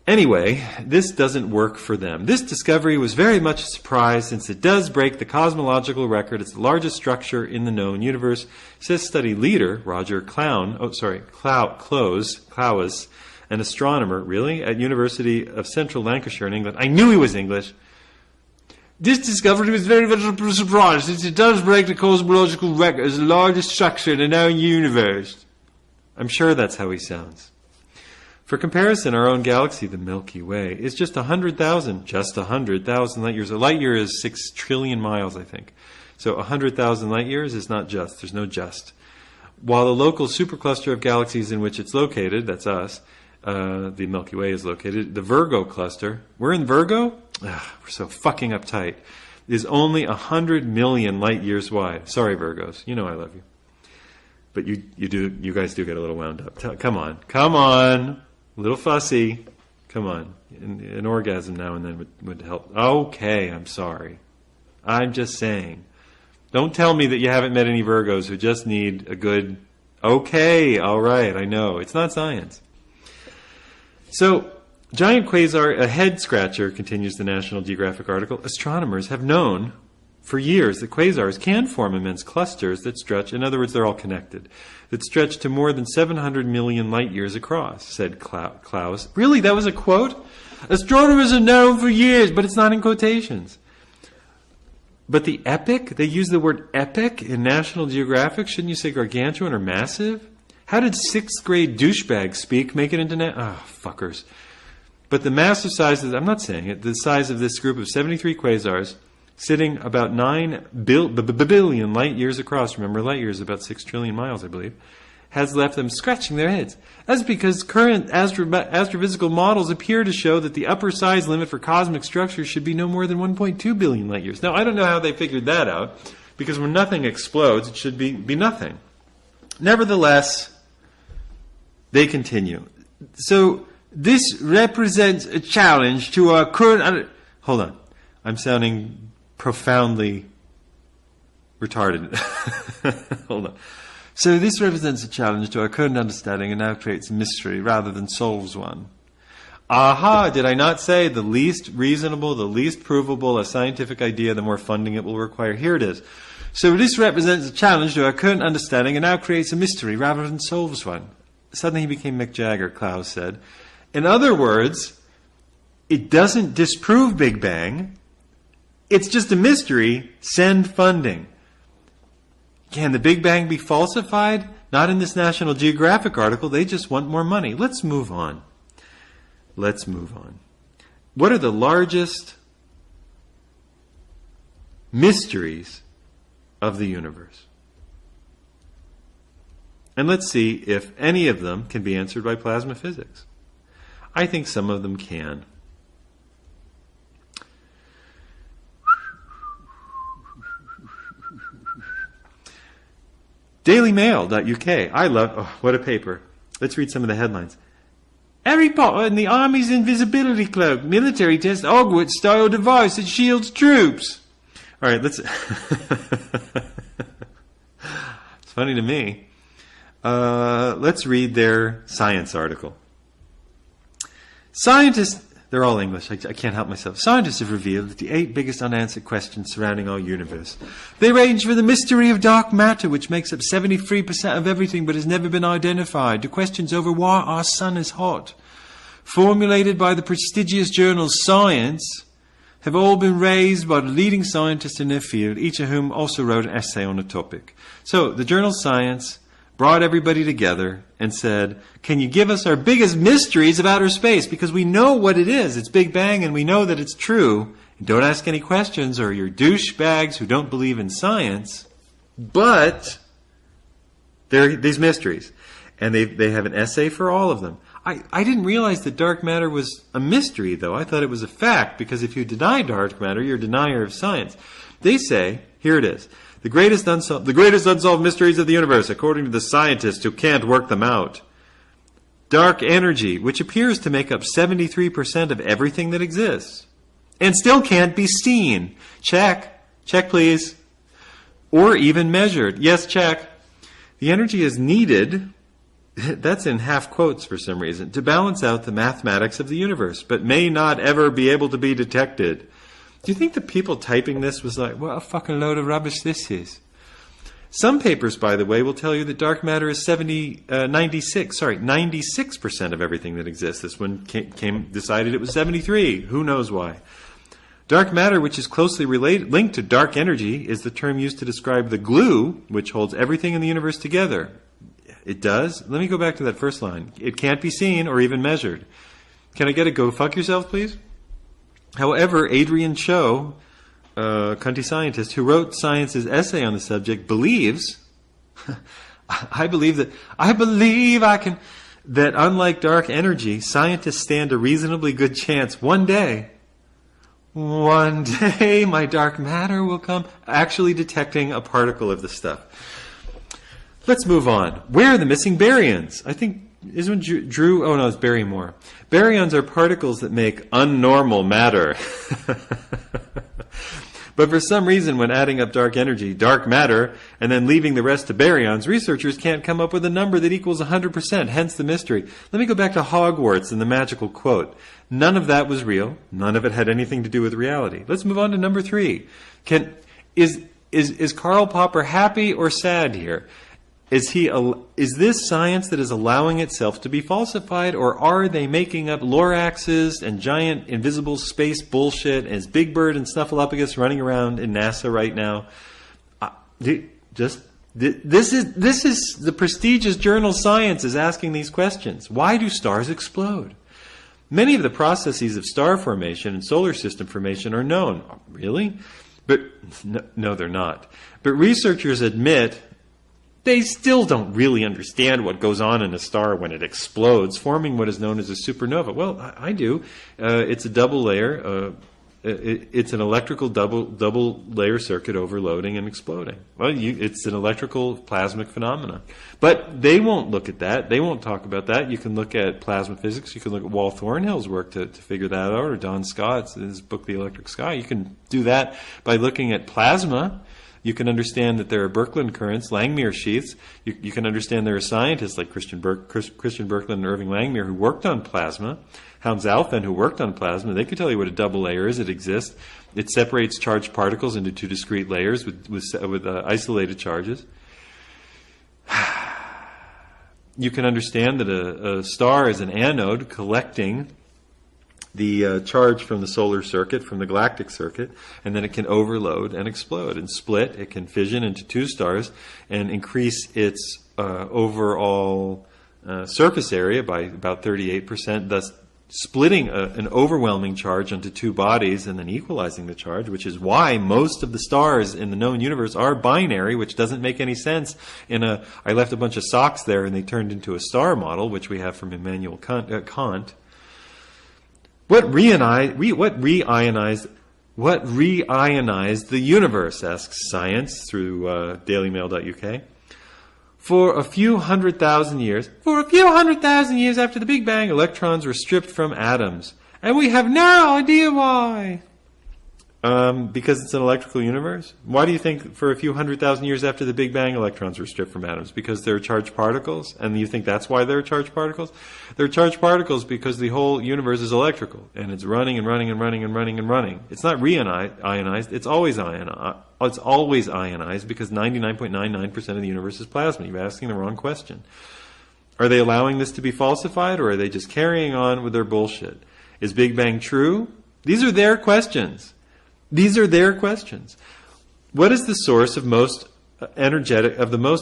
Anyway, this doesn't work for them. This discovery was very much a surprise since it does break the cosmological record. It's the largest structure in the known universe, says study leader Roger Clowes, an astronomer, really, at University of Central Lancashire in England. I knew he was English. This discovery was very much a surprise since it does break the cosmological record as the largest structure in the known universe. I'm sure that's how he sounds. For comparison, our own galaxy, the Milky Way, is just 100,000 light years. A light year is 6 trillion miles, I think. So 100,000 light years is not just. There's no just. While the local supercluster of galaxies in which it's located, that's us, the Milky Way is located, the Virgo cluster, we're in Virgo? We're so fucking uptight, is only 100 million light years wide. Sorry, Virgos. You know I love you. But you guys do get a little wound up. Come on. A little fussy. Come on. An orgasm now and then would help. Okay, I'm sorry. I'm just saying. Don't tell me that you haven't met any Virgos who just need a good, okay, all right, I know. It's not science. So, Giant quasar, a head scratcher, continues the National Geographic article. Astronomers have known for years that quasars can form immense clusters that stretch, in other words, they're all connected, that stretch to more than 700 million light years across, said Klaus. Really, that was a quote? Astronomers have known for years, but it's not in quotations. But the epic, they use the word epic in National Geographic. Shouldn't you say gargantuan or massive? How did 6th grade douchebag speak make it into fuckers. But the massive size, I'm not saying it, the size of this group of 73 quasars, sitting about 9 billion light years across, remember light years about 6 trillion miles, I believe, has left them scratching their heads. That's because current astrophysical models appear to show that the upper size limit for cosmic structures should be no more than 1.2 billion light years. Now, I don't know how they figured that out, because when nothing explodes, it should be nothing. Nevertheless, they continue. So, this represents a challenge to our current... Hold on. I'm sounding profoundly retarded. Hold on. So this represents a challenge to our current understanding and now creates a mystery rather than solves one. Aha! Did I not say the least reasonable, the least provable a scientific idea, the more funding it will require? Here it is. So this represents a challenge to our current understanding and now creates a mystery rather than solves one. Suddenly he became Mick Jagger, Klaus said. In other words, it doesn't disprove Big Bang. It's just a mystery. Send funding. Can the Big Bang be falsified? Not in this National Geographic article. They just want more money. Let's move on. Let's move on. What are the largest mysteries of the universe? And let's see if any of them can be answered by plasma physics. I think some of them can. DailyMail.uk. I love, what a paper. Let's read some of the headlines. Harry Potter and the Army's invisibility cloak. Military test Hogwarts-style device that shields troops. All right, let's... It's funny to me. Let's read their science article. Scientists... They're all English. I can't help myself. Scientists have revealed that the 8 biggest unanswered questions surrounding our universe. They range from the mystery of dark matter, which makes up 73% of everything but has never been identified, to questions over why our sun is hot. Formulated by the prestigious journal Science, have all been raised by the leading scientists in their field, each of whom also wrote an essay on the topic. So, the journal Science brought everybody together and said, can you give us our biggest mysteries of outer space? Because we know what it is. It's Big Bang and we know that it's true. And don't ask any questions or you're douchebags who don't believe in science. But there are these mysteries. And they have an essay for all of them. I didn't realize that dark matter was a mystery, though. I thought it was a fact, because if you deny dark matter, you're a denier of science. They say, here it is, the greatest unsolved mysteries of the universe, according to the scientists who can't work them out. Dark energy, which appears to make up 73% of everything that exists, and still can't be seen. Check. Check, please. Or even measured. Yes, check. The energy is needed, that's in half quotes for some reason, to balance out the mathematics of the universe, but may not ever be able to be detected. Do you think the people typing this was like, what a fucking load of rubbish this is? Some papers, by the way, will tell you that dark matter is 96% of everything that exists. This one decided it was 73. Who knows why? Dark matter, which is closely linked to dark energy, is the term used to describe the glue which holds everything in the universe together. It does? Let me go back to that first line. It can't be seen or even measured. Can I get a go fuck yourself, please? However, Adrian Cho, a cunty scientist who wrote Science's essay on the subject, believes, that unlike dark energy, scientists stand a reasonably good chance one day, my dark matter will come, actually detecting a particle of the stuff. Let's move on. Where are the missing baryons? I think, isn't Drew? Oh no, it's Barrymore. Baryons are particles that make unnormal matter. But for some reason, when adding up dark energy, dark matter, and then leaving the rest to baryons, researchers can't come up with a number that equals 100%, hence the mystery. Let me go back to Hogwarts and the magical quote. None of that was real. None of it had anything to do with reality. Let's move on to number 3. Is Karl Popper happy or sad here? Is this science that is allowing itself to be falsified, or are they making up Loraxes and giant invisible space bullshit, and is Big Bird and Snuffleupagus running around in NASA right now? This is the prestigious journal Science is asking these questions. Why do stars explode? Many of the processes of star formation and solar system formation are known. Really? But no, they're not. But researchers admit they still don't really understand what goes on in a star when it explodes, forming what is known as a supernova. Well, I do. It's a double layer. It's an electrical double layer circuit overloading and exploding. Well, it's an electrical plasmic phenomenon. But they won't look at that. They won't talk about that. You can look at plasma physics. You can look at Wal Thornhill's work to figure that out, or Don Scott's his book, The Electric Sky. You can do that by looking at plasma. You can understand that there are Birkeland currents, Langmuir sheaths. You can understand there are scientists like Christian Birkeland and Irving Langmuir who worked on plasma. Hans Alfvén, who worked on plasma, they could tell you what a double layer is. It exists. It separates charged particles into 2 discrete layers with isolated charges. You can understand that a star is an anode collecting the charge from the solar circuit, from the galactic circuit, and then it can overload and explode and split. It can fission into 2 stars and increase its overall surface area by about 38%, thus splitting an overwhelming charge into 2 bodies and then equalizing the charge, which is why most of the stars in the known universe are binary, which doesn't make any sense. I left a bunch of socks there and they turned into a star model, which we have from Immanuel Kant. What reionized the universe, asks Science through dailymail.uk. For a few hundred thousand years after the Big Bang, electrons were stripped from atoms. And we have no idea why. Because it's an electrical universe? Why do you think for a few 100,000 years after the Big Bang, electrons were stripped from atoms? Because they're charged particles? And you think that's why they're charged particles? They're charged particles because the whole universe is electrical. And it's running and running and running and running and running. It's not reionized. It's always ionized. It's always ionized because 99.99% of the universe is plasma. You're asking the wrong question. Are they allowing this to be falsified, or are they just carrying on with their bullshit? Is Big Bang true? These are their questions. These are their questions. What is the source of the most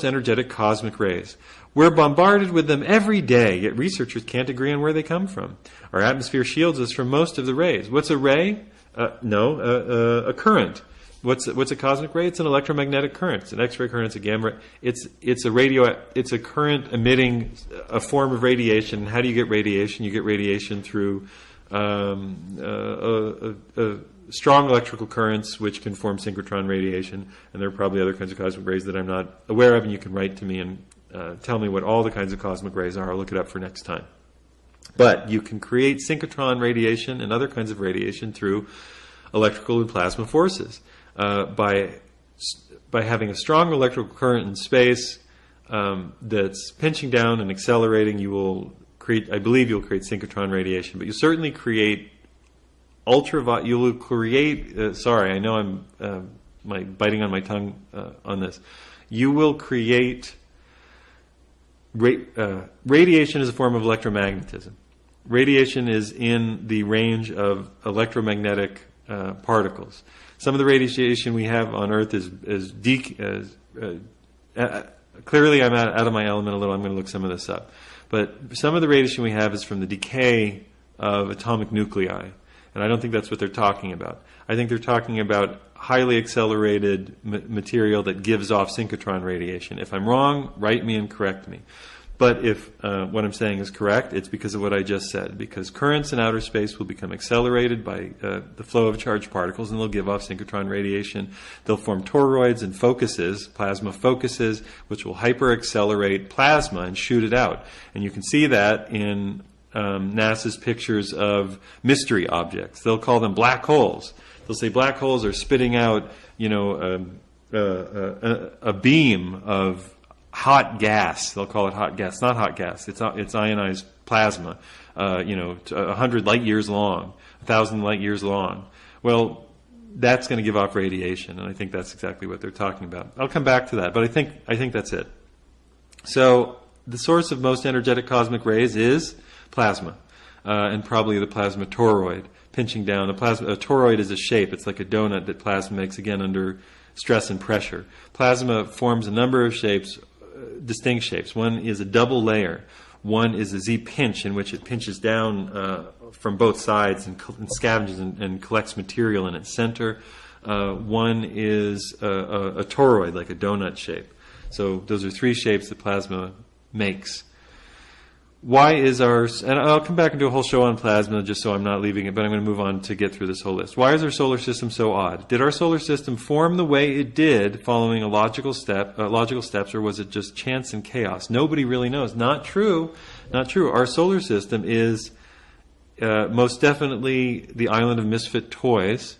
energetic cosmic rays? We're bombarded with them every day, yet researchers can't agree on where they come from. Our atmosphere shields us from most of the rays. What's a ray? A current. What's a cosmic ray? It's an electromagnetic current. It's an X-ray current. It's a gamma. It's a current emitting a form of radiation. How do you get radiation? You get radiation through strong electrical currents, which can form synchrotron radiation, and there are probably other kinds of cosmic rays that I'm not aware of, and you can write to me and tell me what all the kinds of cosmic rays are. I'll look it up for next time. But you can create synchrotron radiation and other kinds of radiation through electrical and plasma forces. By having a strong electrical current in space that's pinching down and accelerating, you'll create synchrotron radiation, but you certainly create you'll create, sorry, I know I'm biting on my tongue on this. You will create, radiation is a form of electromagnetism. Radiation is in the range of electromagnetic particles. Some of the radiation we have on Earth is clearly I'm out of my element a little. I'm going to look some of this up. But some of the radiation we have is from the decay of atomic nuclei. And I don't think that's what they're talking about. I think they're talking about highly accelerated material that gives off synchrotron radiation. If I'm wrong, write me and correct me. But if what I'm saying is correct, it's because of what I just said. Because currents in outer space will become accelerated by the flow of charged particles, and they'll give off synchrotron radiation. They'll form toroids and focuses, plasma focuses, which will hyper-accelerate plasma and shoot it out. And you can see that in NASA's pictures of mystery objects. They'll call them black holes. They'll say black holes are spitting out, a beam of hot gas. They'll call it hot gas. Not hot gas. It's ionized plasma. 100 light years long, 1,000 light years long. Well, that's going to give off radiation, and I think that's exactly what they're talking about. I'll come back to that, but I think that's it. So the source of most energetic cosmic rays is plasma, and probably the plasma toroid. Pinching down, a toroid is a shape. It's like a donut that plasma makes, again, under stress and pressure. Plasma forms a number of shapes, distinct shapes. One is a double layer. One is a Z-pinch, in which it pinches down from both sides and scavenges and collects material in its center. One is a toroid, like a donut shape. So those are three shapes that plasma makes. Why is and I'll come back and do a whole show on plasma just so I'm not leaving it, but I'm going to move on to get through this whole list. Why is our solar system so odd? Did our solar system form the way it did following a logical steps, or was it just chance and chaos? Nobody really knows. Not true. Not true. Our solar system is most definitely the island of misfit toys.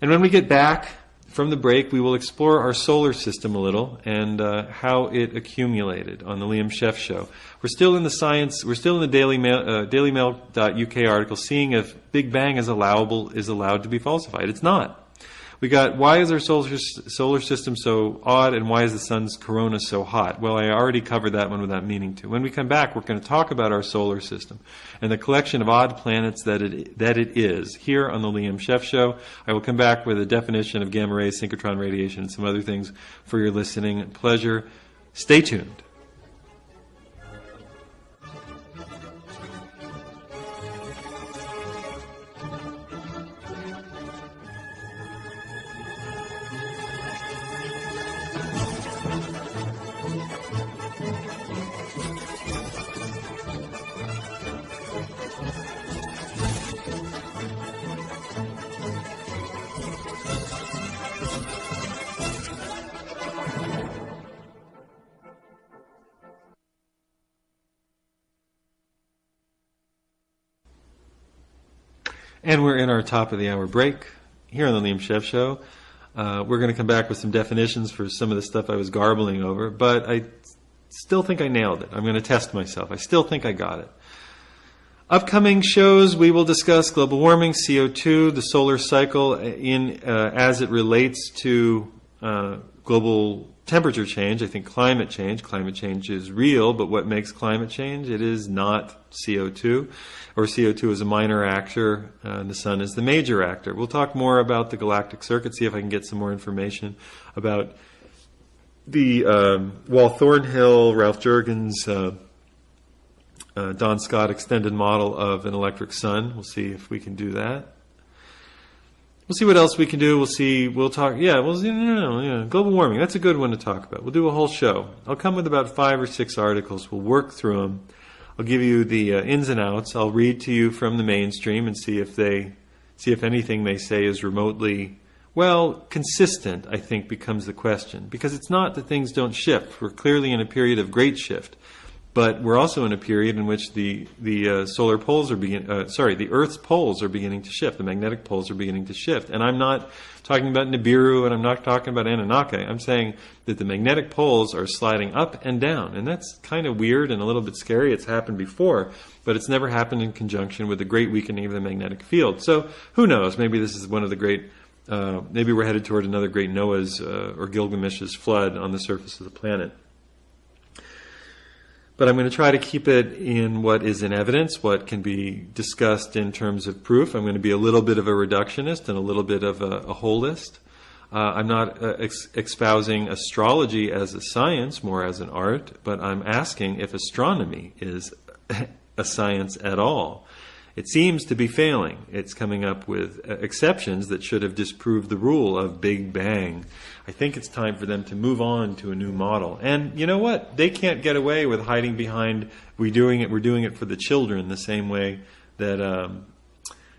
And when we get back from the break, we will explore our solar system a little and how it accumulated on the Liam Scheff show. We're still in the science. We're still in the Daily Mail, dailymail.uk article, seeing if Big Bang is allowed to be falsified. It's not. We got, why is our solar system so odd, and why is the sun's corona so hot? Well, I already covered that one without meaning to. When we come back, we're going to talk about our solar system and the collection of odd planets that it is, here on the Liam Scheff Show. I will come back with a definition of gamma rays, synchrotron radiation, and some other things for your listening pleasure. Stay tuned. And we're in our top of the hour break here on the Liam Scheff Show. We're going to come back with some definitions for some of the stuff I was garbling over, but I still think I nailed it. I'm going to test myself. I still think I got it. Upcoming shows, we will discuss global warming, CO2, the solar cycle as it relates to global temperature change. I think climate change. Climate change is real, but what makes climate change? It is not CO2, or CO2 is a minor actor, and the sun is the major actor. We'll talk more about the galactic circuit, see if I can get some more information about the Wal Thornhill, Ralph Jurgens, Don Scott extended model of an electric sun. We'll see if we can do that. We'll see what else we can do. We'll talk. Global warming. That's a good one to talk about. We'll do a whole show. I'll come with about 5 or 6 articles. We'll work through them. I'll give you the ins and outs. I'll read to you from the mainstream and see if anything they say is remotely, consistent, I think becomes the question. Because it's not that things don't shift. We're clearly in a period of great shift. But we're also in a period in which the solar poles the Earth's poles are beginning to shift. The magnetic poles are beginning to shift. And I'm not talking about Nibiru, and I'm not talking about Anunnaki. I'm saying that the magnetic poles are sliding up and down. And that's kind of weird and a little bit scary. It's happened before, but it's never happened in conjunction with the great weakening of the magnetic field. So who knows? Maybe this is one of the great, maybe we're headed toward another great Noah's or Gilgamesh's flood on the surface of the planet. But I'm going to try to keep it in what is in evidence, what can be discussed in terms of proof. I'm going to be a little bit of a reductionist and a little bit of a holist. I'm not espousing astrology as a science, more as an art, but I'm asking if astronomy is a science at all. It seems to be failing. It's coming up with exceptions that should have disproved the rule of Big Bang. I think it's time for them to move on to a new model. And you know what? They can't get away with hiding behind we're doing it for the children, the same way that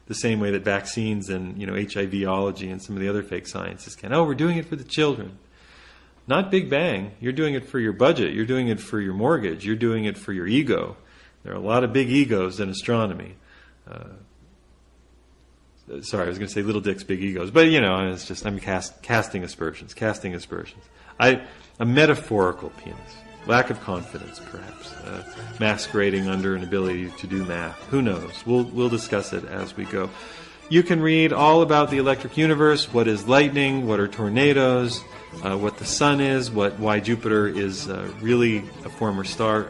vaccines and HIVology and some of the other fake sciences can. Oh, we're doing it for the children. Not Big Bang. You're doing it for your budget. You're doing it for your mortgage. You're doing it for your ego. There are a lot of big egos in astronomy. Sorry, I was going to say little dicks, big egos, but it's just I'm casting aspersions. A metaphorical penis, lack of confidence, perhaps, masquerading under an ability to do math. Who knows? We'll discuss it as we go. You can read all about the electric universe. What is lightning? What are tornadoes? What the sun is? Why Jupiter is really a former star.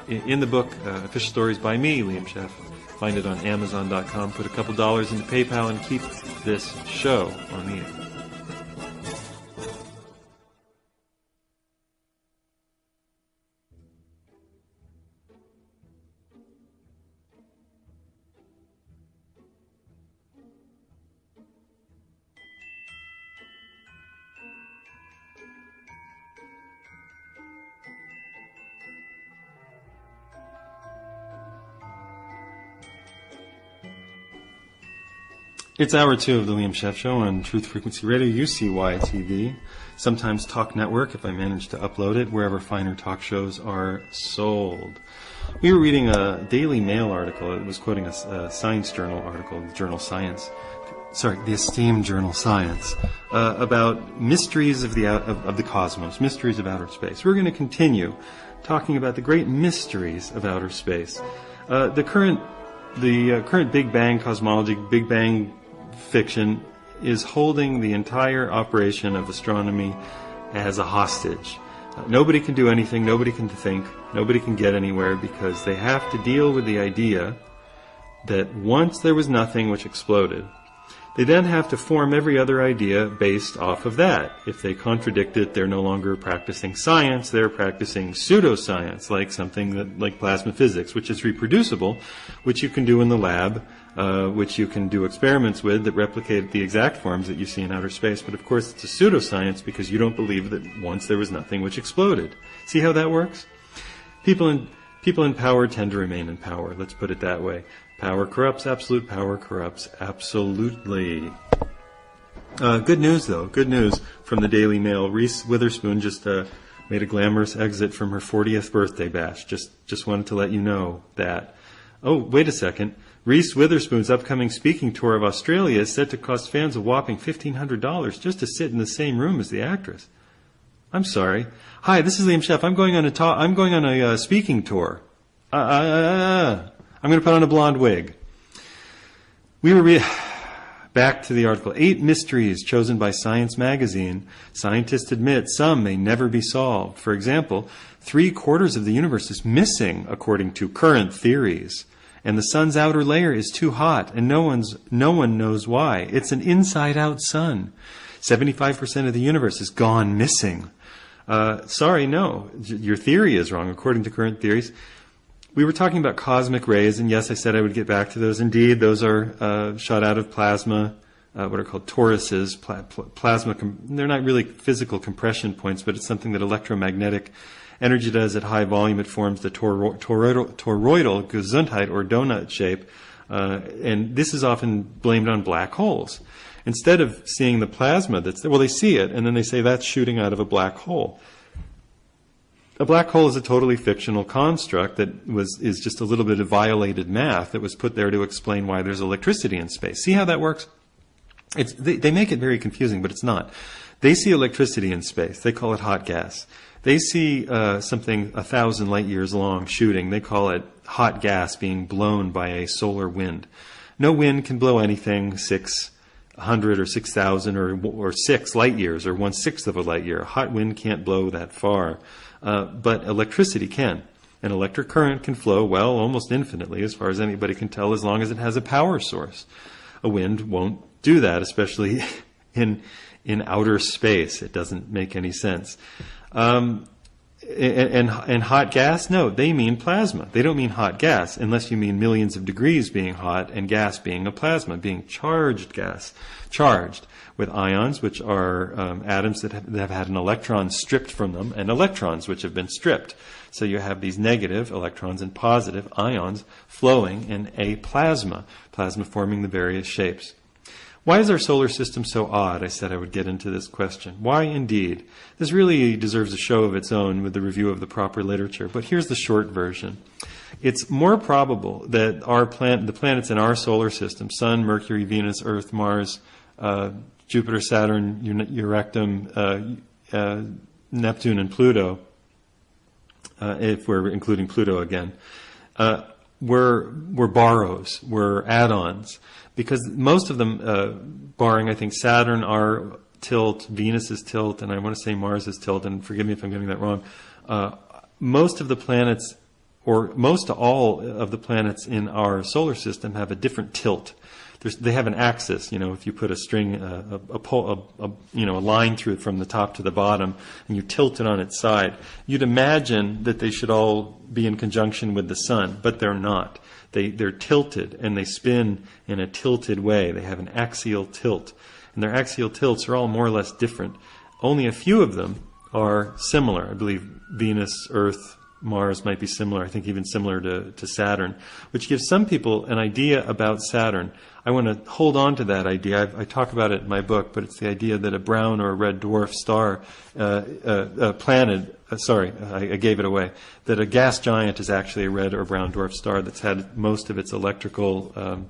In the book, Official Stories by me, Liam Scheff. Find it on Amazon.com. Put a couple dollars into PayPal and keep this show on the air. It's hour 2 of the Liam Scheff Show on Truth Frequency Radio, UCY TV, sometimes Talk Network if I manage to upload it, wherever finer talk shows are sold. We were reading a Daily Mail article. It was quoting a science journal article, the esteemed journal Science, about mysteries of the cosmos, mysteries of outer space. We're going to continue talking about the great mysteries of outer space. The current Big Bang cosmology, Big Bang fiction, is holding the entire operation of astronomy as a hostage. Nobody can do anything, nobody can think, nobody can get anywhere, because they have to deal with the idea that once there was nothing which exploded, they then have to form every other idea based off of that. If they contradict it, they're no longer practicing science, they're practicing pseudoscience, like plasma physics, which is reproducible, which you can do in the lab, which you can do experiments with that replicate the exact forms that you see in outer space. But of course it's a pseudoscience because you don't believe that once there was nothing which exploded. See how that works? People in power tend to remain in power, let's put it that way. Power corrupts, absolute power corrupts absolutely. Good news, though. Good news from the Daily Mail. Reese Witherspoon just made a glamorous exit from her 40th birthday bash. Just wanted to let you know that. Oh, wait a second. Reese Witherspoon's upcoming speaking tour of Australia is set to cost fans a whopping $1,500 just to sit in the same room as the actress. I'm sorry. Hi, this is Liam Scheff. I'm going on a speaking tour. I'm going to put on a blonde wig. We were back to the article. 8 mysteries chosen by Science magazine. Scientists admit some may never be solved. For example, 3/4 of the universe is missing according to current theories. And the sun's outer layer is too hot, and no one knows why. It's an inside-out sun. 75% of the universe is gone missing. Sorry, no. Your theory is wrong according to current theories. We were talking about cosmic rays, and yes, I said I would get back to those. Indeed, those are shot out of plasma, what are called toruses. Plasma, they're not really physical compression points, but it's something that electromagnetic energy does at high volume. It forms the toroidal Gesundheit, or donut shape, and this is often blamed on black holes. Instead of seeing the plasma they see it, and then they say that's shooting out of a black hole. A black hole is a totally fictional construct that is just a little bit of violated math that was put there to explain why there's electricity in space. See how that works? They make it very confusing, but it's not. They see electricity in space. They call it hot gas. They see something 1,000 light years long shooting. They call it hot gas being blown by a solar wind. No wind can blow anything 600 or 6,000 or 6 light years or 1/6 of a light year. A hot wind can't blow that far. But electricity can. An electric current can flow, well, almost infinitely, as far as anybody can tell, as long as it has a power source. A wind won't do that, especially in outer space. It doesn't make any sense. And hot gas? No, they mean plasma. They don't mean hot gas, unless you mean millions of degrees being hot and gas being a plasma, being charged gas. Charged with ions, which are atoms that have had an electron stripped from them, and electrons, which have been stripped. So you have these negative electrons and positive ions flowing in a plasma forming the various shapes. Why is our solar system so odd? I said I would get into this question. Why indeed? This really deserves a show of its own with the review of the proper literature, but here's the short version. It's more probable that the planets in our solar system, Sun, Mercury, Venus, Earth, Mars, Jupiter, Saturn, Eurectum, Neptune, and Pluto, if we're including Pluto again, were borrows, were add-ons, because most of them, barring I think Saturn, are tilt, Venus is tilt, and I want to say Mars is tilt, and forgive me if I'm getting that wrong. Most of the planets, or most all of the planets in our solar system, have a different tilt. They have an axis. If you put a string, a line through it from the top to the bottom, and you tilt it on its side, you'd imagine that they should all be in conjunction with the sun, but they're not. They're tilted, and they spin in a tilted way. They have an axial tilt, and their axial tilts are all more or less different. Only a few of them are similar. I believe Venus, Earth, Mars might be similar. I think even similar to Saturn, which gives some people an idea about Saturn. I want to hold on to that idea. I talk about it in my book, but it's the idea that a brown or a red dwarf star, I gave it away, that a gas giant is actually a red or brown dwarf star that's had most of its electrical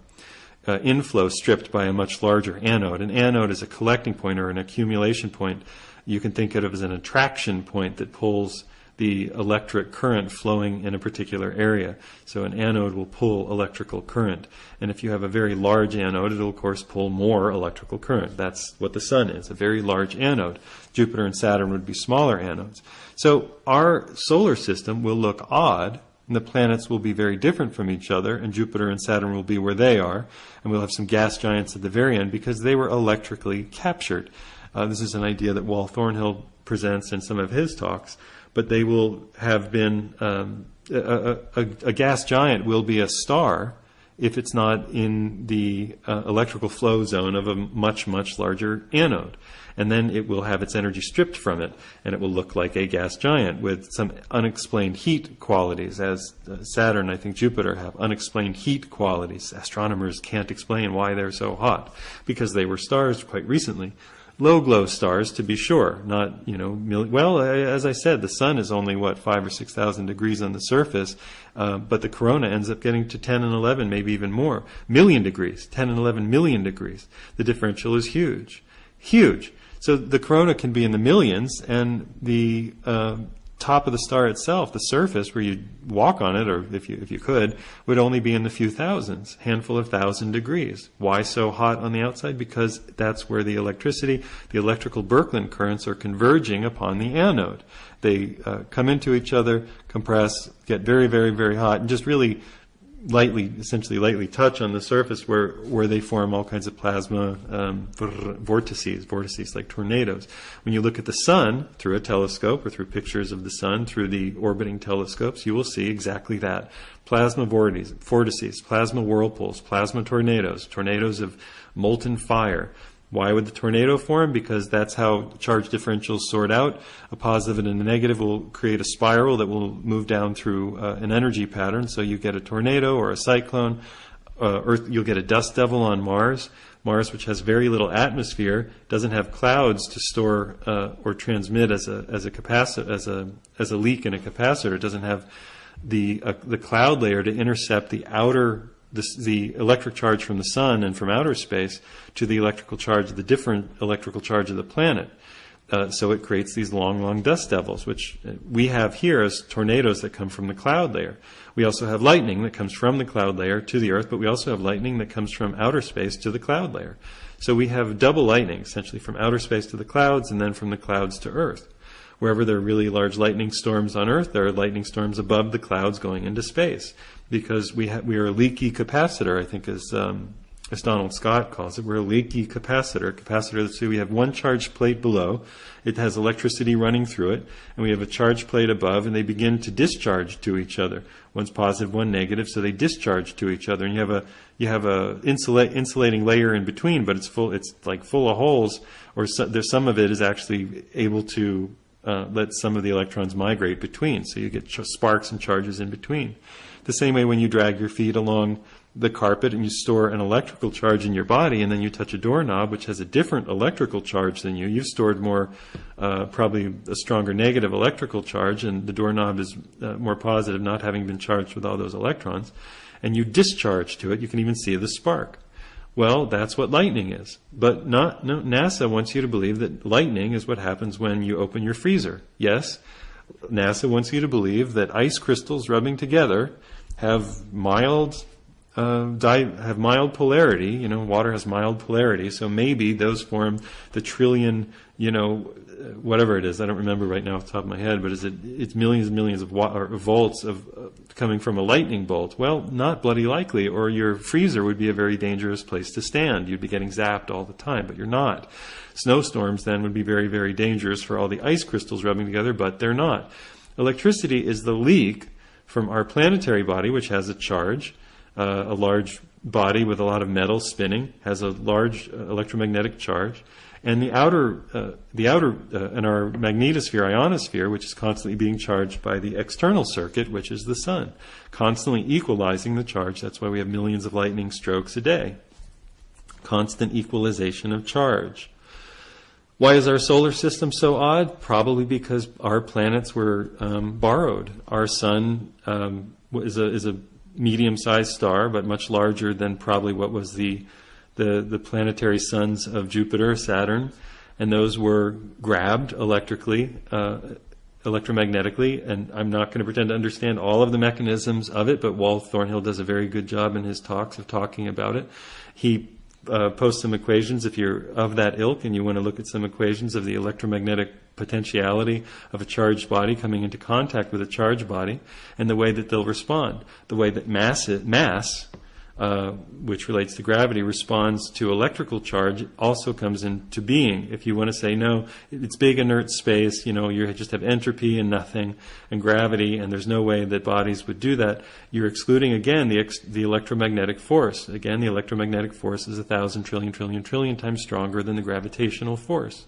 inflow stripped by a much larger anode. An anode is a collecting point or an accumulation point. You can think of it as an attraction point that pulls the electric current flowing in a particular area. So an anode will pull electrical current. And if you have a very large anode, it will, of course, pull more electrical current. That's what the sun is, a very large anode. Jupiter and Saturn would be smaller anodes. So our solar system will look odd, and the planets will be very different from each other, and Jupiter and Saturn will be where they are, and we'll have some gas giants at the very end because they were electrically captured. This is an idea that Wal Thornhill presents in some of his talks, but they will have been, a gas giant will be a star if it's not in the electrical flow zone of a much, much larger anode. And then it will have its energy stripped from it, and it will look like a gas giant with some unexplained heat qualities, as Saturn, I think Jupiter, have unexplained heat qualities. Astronomers can't explain why they're so hot, because they were stars quite recently. Low-glow stars, to be sure, not, as I said, the sun is only, 5,000 or 6,000 degrees on the surface, but the corona ends up getting to 10 and 11, maybe even more, million degrees, 10 and 11 million degrees. The differential is huge. Huge. So the corona can be in the millions, and the top of the star itself, the surface where you walk on it, or if you could, would only be in the few thousands, handful of 1,000 degrees. Why so hot on the outside? Because that's where the electricity, the electrical Birkeland currents, are converging upon the anode. They come into each other, compress, get very, very, very hot, and just really essentially lightly touch on the surface where they form all kinds of plasma vortices like tornadoes. When you look at the sun through a telescope or through pictures of the sun through the orbiting telescopes, you will see exactly that. Plasma vortices, plasma whirlpools, plasma tornadoes of molten fire. Why would the tornado form? Because that's how charge differentials sort out. A positive and a negative will create a spiral that will move down through an energy pattern. So you get a tornado or a cyclone. Earth, you'll get a dust devil on Mars. Mars, which has very little atmosphere, doesn't have clouds to store or transmit as a leak in a capacitor. It doesn't have the cloud layer to intercept the electric charge from the sun and from outer space to the electrical charge, the different electrical charge of the planet. So it creates these long, long dust devils, which we have here as tornadoes that come from the cloud layer. We also have lightning that comes from the cloud layer to the Earth, but we also have lightning that comes from outer space to the cloud layer. So we have double lightning, essentially from outer space to the clouds and then from the clouds to Earth. Wherever there are really large lightning storms on Earth, there are lightning storms above the clouds going into space, because we are a leaky capacitor, I think, as Donald Scott calls it. We're a leaky capacitor. So we have one charged plate below, it has electricity running through it, and we have a charged plate above, and they begin to discharge to each other. One's positive, one negative, so they discharge to each other, and you have a insulating layer in between, but it's full of holes, or there's some of it is actually able to let some of the electrons migrate between, so you get sparks and charges in between. The same way when you drag your feet along the carpet and you store an electrical charge in your body, and then you touch a doorknob which has a different electrical charge than you. You've stored more, probably a stronger negative electrical charge, and the doorknob is more positive, not having been charged with all those electrons. And you discharge to it. You can even see the spark. Well, that's what lightning is. But NASA wants you to believe that lightning is what happens when you open your freezer. Yes, NASA wants you to believe that ice crystals rubbing together have mild polarity. You know, water has mild polarity, so maybe those form the trillion, whatever it is. I don't remember right now off the top of my head, but it's millions and millions of volts of coming from a lightning bolt. Well, not bloody likely, or your freezer would be a very dangerous place to stand. You'd be getting zapped all the time, but you're not. Snowstorms then would be very, very dangerous for all the ice crystals rubbing together, but they're not. Electricity is the leak from our planetary body, which has a charge, a large body with a lot of metal spinning, has a large electromagnetic charge, and the outer in our magnetosphere, ionosphere, which is constantly being charged by the external circuit, which is the sun, constantly equalizing the charge. That's why we have millions of lightning strokes a day. Constant equalization of charge. Why is our solar system so odd? Probably because our planets were borrowed. Our sun is a medium-sized star, but much larger than probably what was the planetary suns of Jupiter, Saturn, and those were grabbed electromagnetically, and I'm not going to pretend to understand all of the mechanisms of it, but Walt Thornhill does a very good job in his talks of talking about it. He posts some equations if you're of that ilk and you want to look at some equations of the electromagnetic potentiality of a charged body coming into contact with a charged body, and the way that they'll respond, the way that mass, which relates to gravity, responds to electrical charge, also comes into being. If you want to say, no, it's big inert space, you just have entropy and nothing, and gravity, and there's no way that bodies would do that, you're excluding, again, the electromagnetic force. Again, the electromagnetic force is 1,000 trillion times stronger than the gravitational force.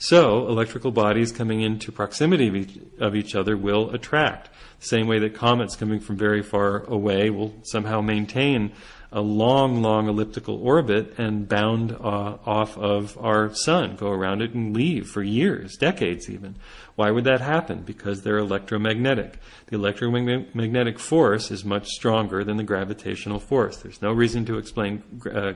So, electrical bodies coming into proximity of each other will attract. The same way that comets coming from very far away will somehow maintain a long, long elliptical orbit and bound off of our sun, go around it and leave for years, decades even. Why would that happen? Because they're electromagnetic. The electromagnetic force is much stronger than the gravitational force. There's no reason to explain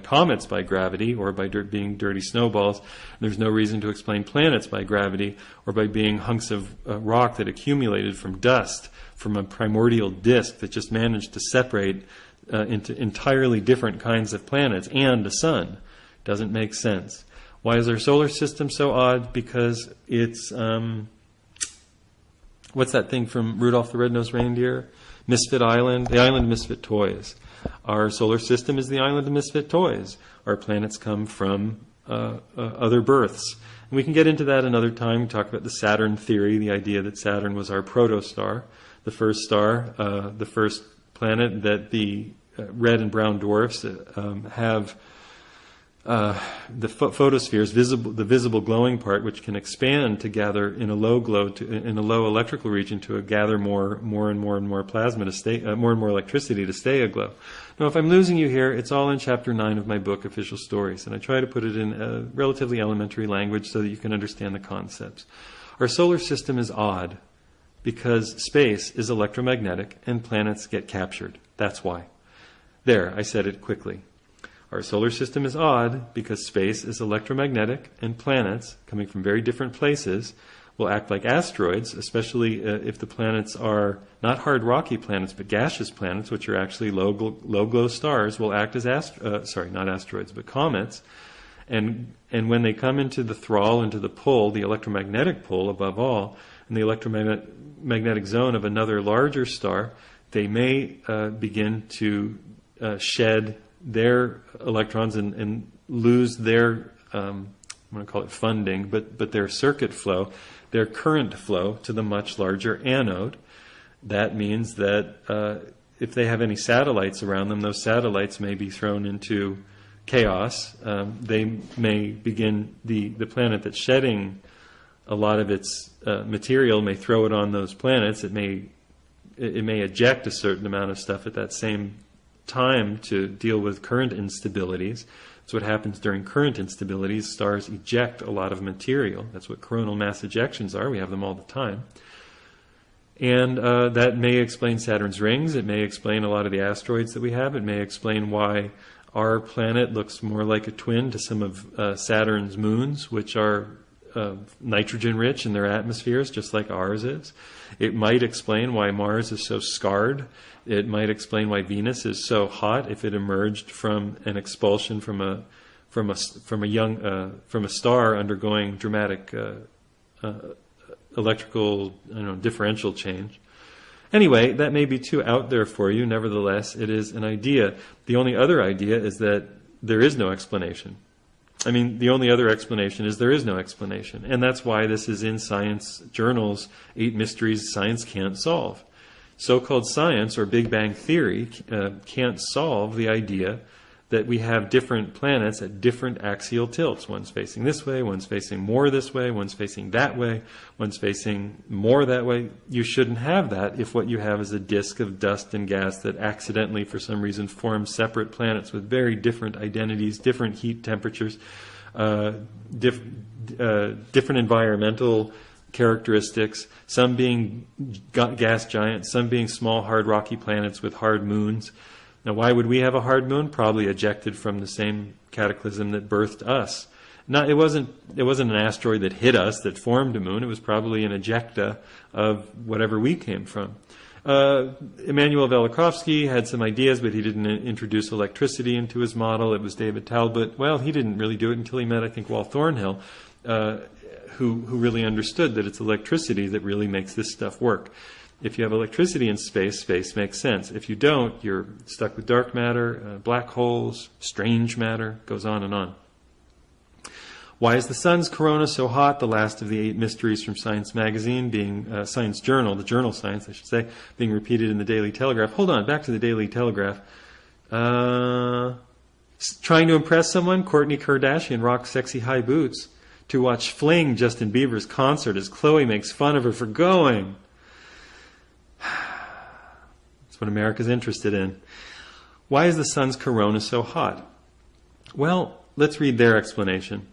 comets by gravity or by being dirty snowballs. There's no reason to explain planets by gravity or by being hunks of rock that accumulated from dust from a primordial disk that just managed to separate into entirely different kinds of planets and the sun. Doesn't make sense. Why is our solar system so odd? Because it's, what's that thing from Rudolph the Red-Nosed Reindeer? Misfit Island, the island of misfit toys. Our solar system is the island of misfit toys. Our planets come from other births. And we can get into that another time, talk about the Saturn theory, the idea that Saturn was our protostar, the first star, the first planet that the red and brown dwarfs have the photospheres, the visible glowing part, which can expand to gather in a low glow, in a low electrical region, to gather more and more plasma to stay, more and more electricity to stay aglow. Now, if I'm losing you here, it's all in Chapter 9 of my book, Official Stories, and I try to put it in a relatively elementary language so that you can understand the concepts. Our solar system is odd because space is electromagnetic and planets get captured. That's why. There, I said it quickly. Our solar system is odd because space is electromagnetic and planets, coming from very different places, will act like asteroids, especially if the planets are not hard rocky planets, but gaseous planets, which are actually low glow stars, will act as not asteroids, but comets. And when they come into the thrall, into the pull, the electromagnetic pull above all, and the electromagnetic zone of another larger star, they may begin to shed their electrons and lose their, I'm going to call it funding, but their circuit flow, their current flow to the much larger anode. That means that if they have any satellites around them, those satellites may be thrown into chaos. They may begin, the planet that's shedding a lot of its material may throw it on those planets. It may eject a certain amount of stuff at that same time to deal with current instabilities. That's what happens during current instabilities. Stars eject a lot of material. That's what coronal mass ejections are. We have them all the time. And that may explain Saturn's rings. It may explain a lot of the asteroids that we have. It may explain why our planet looks more like a twin to some of Saturn's moons, which are nitrogen-rich in their atmospheres, just like ours is. It might explain why Mars is so scarred. It might explain why Venus is so hot if it emerged from an expulsion from a star undergoing dramatic electrical differential change. Anyway, that may be too out there for you. Nevertheless, it is an idea. The only other idea is that there is no explanation. The only other explanation is there is no explanation. And that's why this is in science journals, 8 mysteries science can't solve. So-called science, or Big Bang Theory, can't solve the idea that we have different planets at different axial tilts. One's facing this way, one's facing more this way, one's facing that way, one's facing more that way. You shouldn't have that if what you have is a disk of dust and gas that accidentally, for some reason, forms separate planets with very different identities, different heat temperatures, different environmental characteristics, some being gas giants, some being small, hard, rocky planets with hard moons. Now, why would we have a hard moon? Probably ejected from the same cataclysm that birthed us. It wasn't an asteroid that hit us that formed a moon. It was probably an ejecta of whatever we came from. Immanuel Velikovsky had some ideas, but he didn't introduce electricity into his model. It was David Talbot. Well, he didn't really do it until he met, I think, Walt Thornhill, who really understood that it's electricity that really makes this stuff work. If you have electricity in space, space makes sense. If you don't, you're stuck with dark matter, black holes, strange matter, goes on and on. Why is the sun's corona so hot? The last of the 8 mysteries from Science magazine, being Science Journal, the journal Science, I should say, being repeated in the Daily Telegraph. Hold on, back to the Daily Telegraph. Trying to impress someone, Kourtney Kardashian rocks sexy high boots to watch Fling, Justin Bieber's concert, as Khloe makes fun of her for going. That's what America's interested in. Why is the sun's corona so hot? Well, let's read their explanation.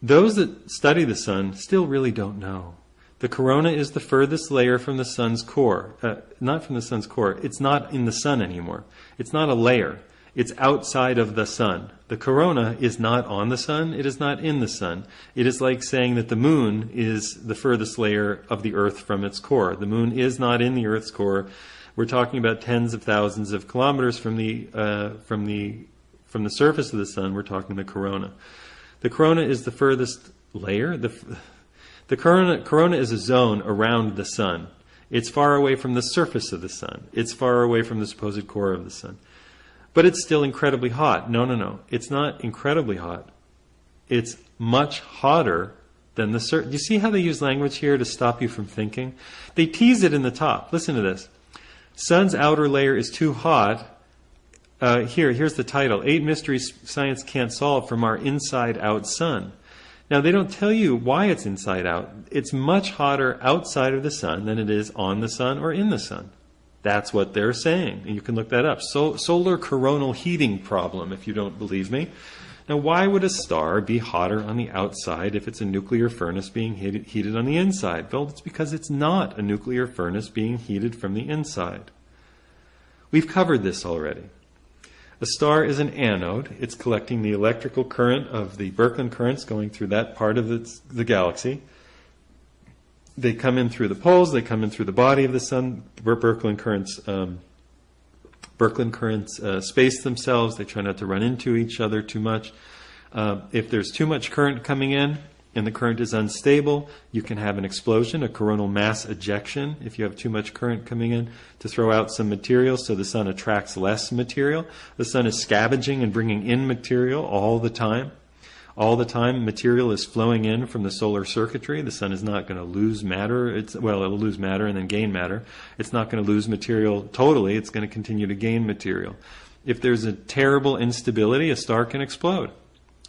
Those that study the sun still really don't know. The corona is the furthest layer from the sun's core. Not from the sun's core. It's not in the sun anymore. It's not a layer. It's outside of the sun. The corona is not on the sun. It is not in the sun. It is like saying that the moon is the furthest layer of the Earth from its core. The moon is not in the Earth's core. We're talking about tens of thousands of kilometers from the surface of the sun. We're talking the corona. The corona is the furthest layer. The corona is a zone around the sun. It's far away from the surface of the sun. It's far away from the supposed core of the sun. But it's still incredibly hot. No. It's not incredibly hot. It's much hotter than the surface. Do you see how they use language here to stop you from thinking? They tease it in the top. Listen to this. Sun's outer layer is too hot. Here's the title. 8 mysteries science can't solve from our inside-out sun. Now, they don't tell you why it's inside out. It's much hotter outside of the sun than it is on the sun or in the sun. That's what they're saying. And you can look that up. Solar coronal heating problem, if you don't believe me. Now, why would a star be hotter on the outside if it's a nuclear furnace being heated on the inside? Well, it's because it's not a nuclear furnace being heated from the inside. We've covered this already. A star is an anode. It's collecting the electrical current of the Birkeland currents going through that part of the galaxy. They come in through the poles. They come in through the body of the sun. Birkeland currents space themselves. They try not to run into each other too much. If there's too much current coming in and the current is unstable, you can have an explosion, a coronal mass ejection, if you have too much current coming in, to throw out some material so the sun attracts less material. The sun is scavenging and bringing in material all the time. All the time, material is flowing in from the solar circuitry. The sun is not going to lose matter. It'll lose matter and then gain matter. It's not going to lose material totally. It's going to continue to gain material. If there's a terrible instability, a star can explode.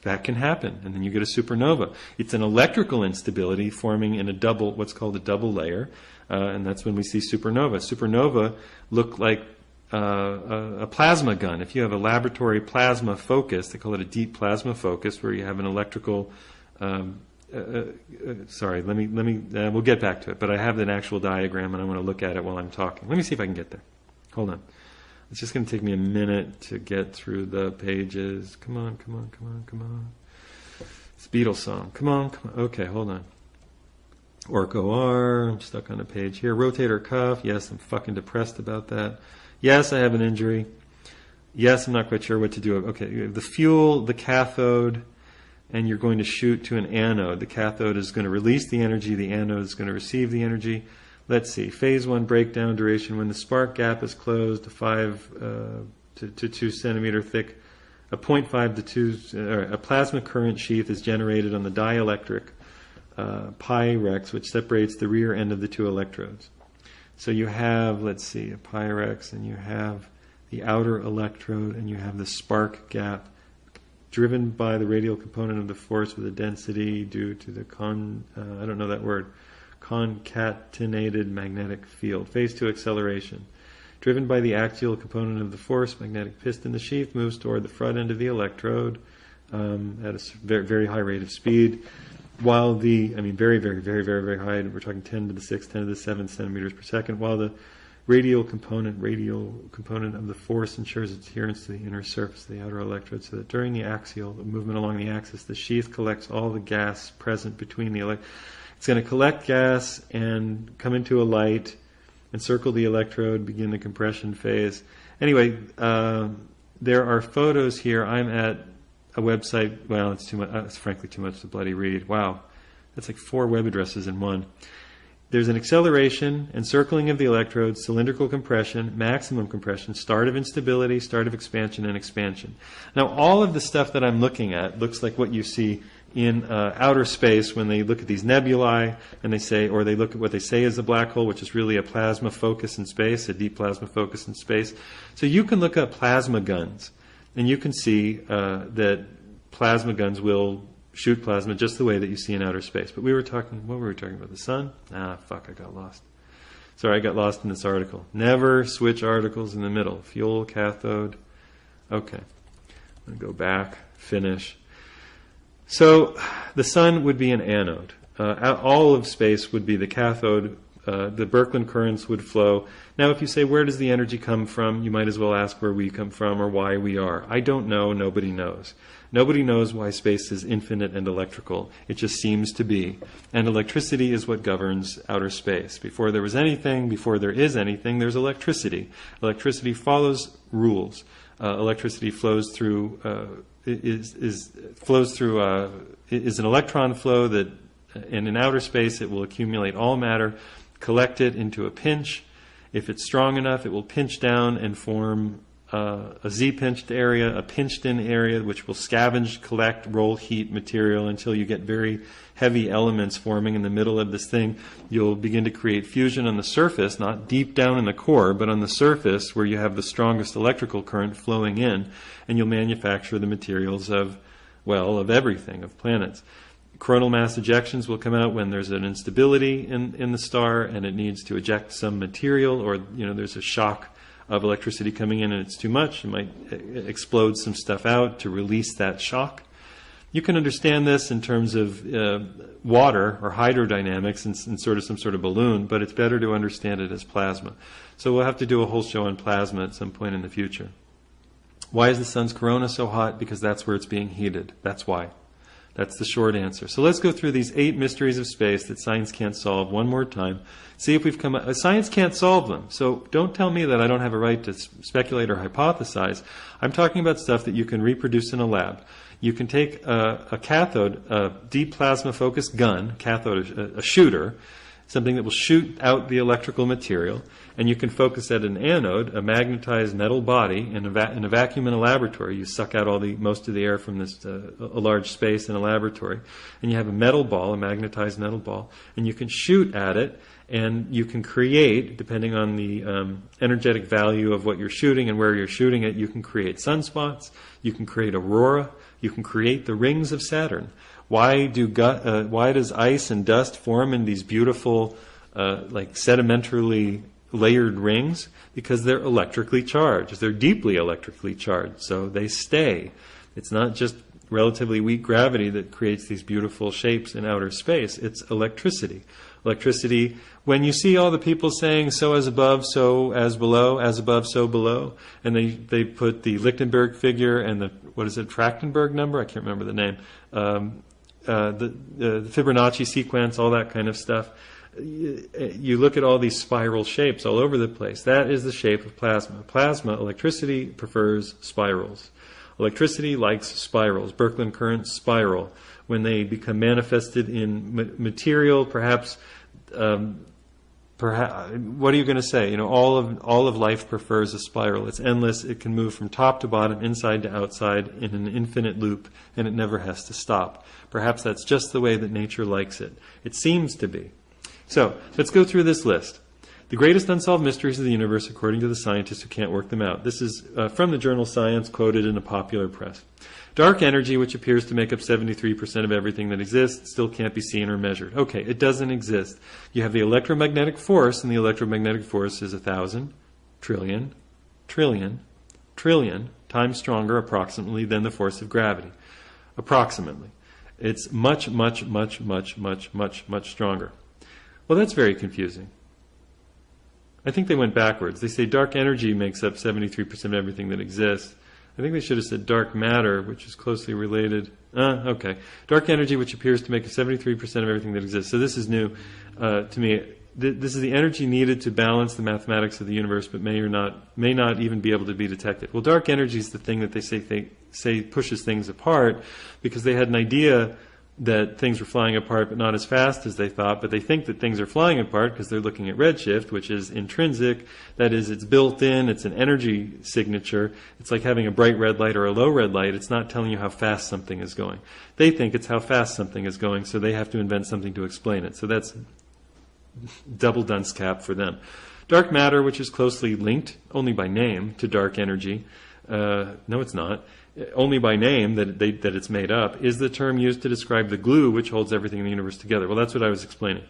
That can happen, and then you get a supernova. It's an electrical instability forming in what's called a double layer, and that's when we see supernova. Supernova look like a plasma gun. If you have a laboratory plasma focus, they call it a deep plasma focus, where you have an electrical. Sorry, we'll get back to it. But I have an actual diagram, and I want to look at it while I'm talking. Let me see if I can get there. Hold on. It's just going to take me a minute to get through the pages. Come on. It's a Beatles song. Come on. Okay, hold on. Orc-OR, I'm stuck on a page here. Rotator cuff. Yes, I'm fucking depressed about that. Yes, I have an injury. Yes, I'm not quite sure what to do. Okay, you have the fuel, the cathode, and you're going to shoot to an anode. The cathode is going to release the energy. The anode is going to receive the energy. Let's see. Phase 1 breakdown duration. When the spark gap is closed, a 5 to 2 centimeter thick, a 0.5 to 2, a plasma current sheath is generated on the dielectric Pyrex, which separates the rear end of the two electrodes. So you have, let's see, a Pyrex, and you have the outer electrode, and you have the spark gap driven by the radial component of the force with a density due to the I don't know that word, concatenated magnetic field. Phase 2 acceleration. Driven by the axial component of the force, magnetic piston, the sheath moves toward the front end of the electrode at a very, very high rate of speed. While very, very, very, very, very high, we're talking 10 to the 6, 10 to the 7 centimeters per second, while the radial component of the force ensures adherence to the inner surface of the outer electrode, so that during the movement along the axis, the sheath collects all the gas present between the electrodes. It's going to collect gas and come into a light, encircle the electrode, begin the compression phase. Anyway, there are photos here. I'm at a website. Well, it's too much. It's frankly too much to bloody read. Wow, that's like 4 web addresses in one. There's an acceleration, encircling of the electrode, cylindrical compression, maximum compression, start of instability, start of expansion, and expansion. Now, all of the stuff that I'm looking at looks like what you see in outer space when they look at these nebulae and they look at what they say is a black hole, which is really a plasma focus in space, a deep plasma focus in space. So you can look up plasma guns, and you can see that plasma guns will shoot plasma just the way that you see in outer space. But what were we talking about? The sun? I got lost. Sorry, I got lost in this article. Never switch articles in the middle. Fuel, cathode. Okay. I'm going to go back, finish. So the sun would be an anode. All of space would be the cathode. The Birkeland currents would flow. Now, if you say, where does the energy come from? You might as well ask where we come from or why we are. I don't know. Nobody knows. Nobody knows why space is infinite and electrical. It just seems to be. And electricity is what governs outer space. Before there is anything, there's electricity. Electricity follows rules. Electricity flows through is an electron flow that, and in outer space, it will accumulate all matter, collect it into a pinch. If it's strong enough, it will pinch down and form a Z-pinched area, a pinched-in area, which will scavenge, collect, roll, heat material until you get very heavy elements forming in the middle of this thing. You'll begin to create fusion on the surface, not deep down in the core, but on the surface where you have the strongest electrical current flowing in, and you'll manufacture the materials of everything, of planets. Coronal mass ejections will come out when there's an instability in the star and it needs to eject some material, or there's a shock of electricity coming in and it's too much. It might explode some stuff out to release that shock. You can understand this in terms of water or hydrodynamics and sort of some sort of balloon, but it's better to understand it as plasma. So we'll have to do a whole show on plasma at some point in the future. Why is the sun's corona so hot? Because that's where it's being heated. That's why. That's the short answer. So let's go through these 8 mysteries of space that science can't solve one more time. See if we've come up. Science can't solve them. So don't tell me that I don't have a right to speculate or hypothesize. I'm talking about stuff that you can reproduce in a lab. You can take a cathode, a deep plasma focused gun, cathode, a shooter, something that will shoot out the electrical material, and you can focus at an anode, a magnetized metal body, in a vacuum in a laboratory. You suck out most of the air from this a large space in a laboratory, and you have a metal ball, a magnetized metal ball, and you can shoot at it, and you can create, depending on the energetic value of what you're shooting and where you're shooting it, you can create sunspots, you can create aurora, you can create the rings of Saturn. Why does ice and dust form in these beautiful, sedimentarily layered rings? Because they're electrically charged. They're deeply electrically charged, so they stay. It's not just relatively weak gravity that creates these beautiful shapes in outer space. It's electricity. Electricity, when you see all the people saying, so as above, so as below, as above, so below, and they put the Lichtenberg figure and the, what is it, Trachtenberg number? I can't remember the name. The Fibonacci sequence, all that kind of stuff. You look at all these spiral shapes all over the place. That is the shape of plasma. Plasma, electricity, prefers spirals. Electricity likes spirals. Birkeland currents spiral. When they become manifested in material, perhaps, what are you going to say? All of life prefers a spiral. It's endless. It can move from top to bottom, inside to outside, in an infinite loop, and it never has to stop. Perhaps that's just the way that nature likes it. It seems to be. So, let's go through this list. The greatest unsolved mysteries of the universe, according to the scientists who can't work them out. This is from the journal Science, quoted in the popular press. Dark energy, which appears to make up 73% of everything that exists, still can't be seen or measured. Okay, it doesn't exist. You have the electromagnetic force, and the electromagnetic force is 1,000 trillion times stronger, approximately, than the force of gravity. Approximately. It's much, much, much, much, much, much, much stronger. Well, that's very confusing. I think they went backwards. They say dark energy makes up 73% of everything that exists. I think they should have said dark matter, which is closely related. Okay. Dark energy, which appears to make up 73% of everything that exists. So this is new to me. This is the energy needed to balance the mathematics of the universe, but may not even be able to be detected. Well, dark energy is the thing that they say pushes things apart, because they had an idea that things were flying apart, but not as fast as they thought. But they think that things are flying apart because they're looking at redshift, which is intrinsic. That is, it's built in. It's an energy signature. It's like having a bright red light or a low red light. It's not telling you how fast something is going. They think it's how fast something is going, so they have to invent something to explain it. So that's double dunce cap for them. Dark matter, which is closely linked, only by name, to dark energy. No, it's not. Only by name that it's made up, is the term used to describe the glue which holds everything in the universe together. Well, that's what I was explaining.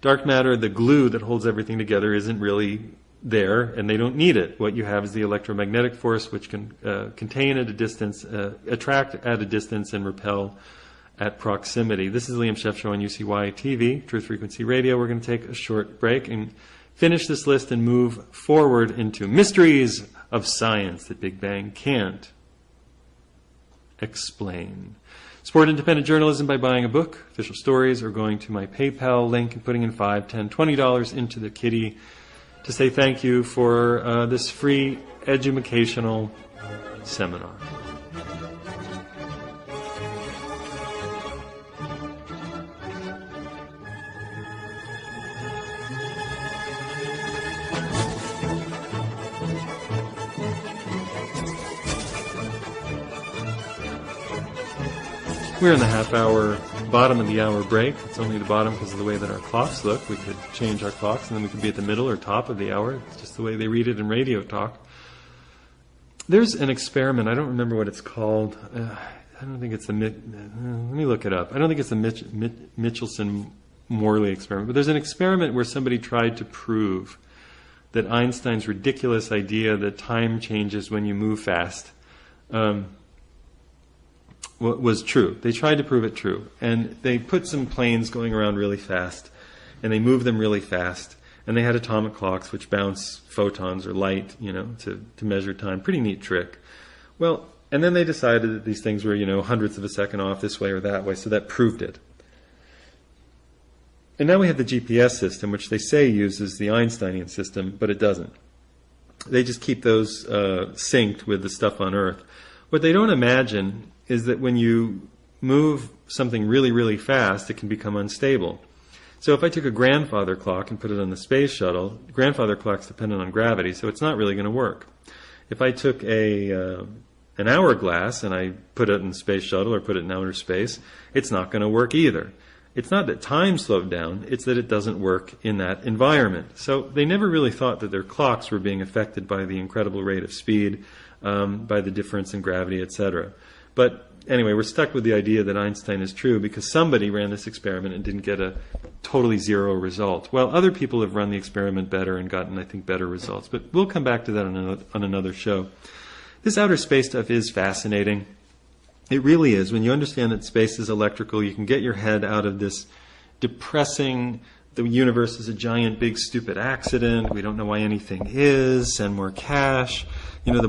Dark matter, the glue that holds everything together, isn't really there, and they don't need it. What you have is the electromagnetic force, which can contain at a distance, attract at a distance, and repel at proximity. This is Liam Scheff Show on UCY TV, Truth Frequency Radio. We're going to take a short break and finish this list and move forward into mysteries of science that Big Bang can't explain. Support independent journalism by buying a book, official stories, or going to my PayPal link and putting in $5, $10, $20 into the kitty to say thank you for this free educational seminar. We're in the half-hour, bottom of the hour break. It's only the bottom because of the way that our clocks look. We could change our clocks, and then we could be at the middle or top of the hour. It's just the way they read it in radio talk. There's an experiment. I don't remember what it's called. I don't think it's the... let me look it up. I don't think it's the Michelson-Morley experiment. But there's an experiment where somebody tried to prove that Einstein's ridiculous idea that time changes when you move fast was true. They tried to prove it true. And they put some planes going around really fast, and they moved them really fast. And they had atomic clocks which bounce photons or light, to measure time. Pretty neat trick. Well, and then they decided that these things were, hundredths of a second off this way or that way, so that proved it. And now we have the GPS system, which they say uses the Einsteinian system, but it doesn't. They just keep those synced with the stuff on Earth. What they don't imagine is that when you move something really, really fast, it can become unstable. So if I took a grandfather clock and put it on the space shuttle, grandfather clock's dependent on gravity, so it's not really going to work. If I took an hourglass and I put it in the space shuttle or put it in outer space, it's not going to work either. It's not that time slowed down, it's that it doesn't work in that environment. So they never really thought that their clocks were being affected by the incredible rate of speed, by the difference in gravity, etc. But anyway, we're stuck with the idea that Einstein is true because somebody ran this experiment and didn't get a totally zero result. Well, other people have run the experiment better and gotten, I think, better results. But we'll come back to that on another show. This outer space stuff is fascinating. It really is. When you understand that space is electrical, you can get your head out of this depressing, the universe is a giant, big, stupid accident. We don't know why anything is. Send more cash. You know, the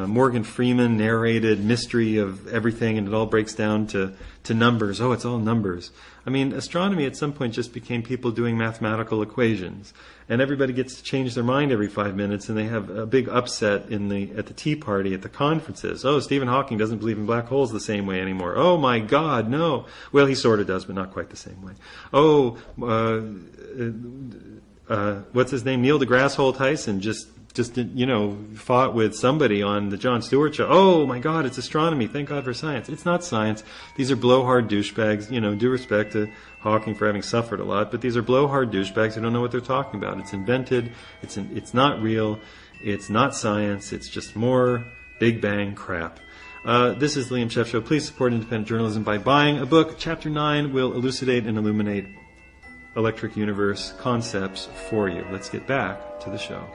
Morgan Freeman narrated mystery of everything, and it all breaks down to numbers. Oh, it's all numbers. I mean, astronomy at some point just became people doing mathematical equations, and everybody gets to change their mind every 5 minutes, and they have a big upset at the tea party at the conferences. Oh, Stephen Hawking doesn't believe in black holes the same way anymore. Oh my God, no. Well, he sort of does, but not quite the same way. Oh, what's his name? Neil deGrasse Tyson just fought with somebody on the Jon Stewart show. Oh my God, it's astronomy. Thank God for science. It's not science. These are blowhard douchebags. Due respect to Hawking for having suffered a lot, but these are blowhard douchebags who don't know what they're talking about. It's invented. It's not real. It's not science. It's just more Big Bang crap. This is the Liam Scheff Show. Please support independent journalism by buying a book. Chapter 9 will elucidate and illuminate electric universe concepts for you. Let's get back to the show.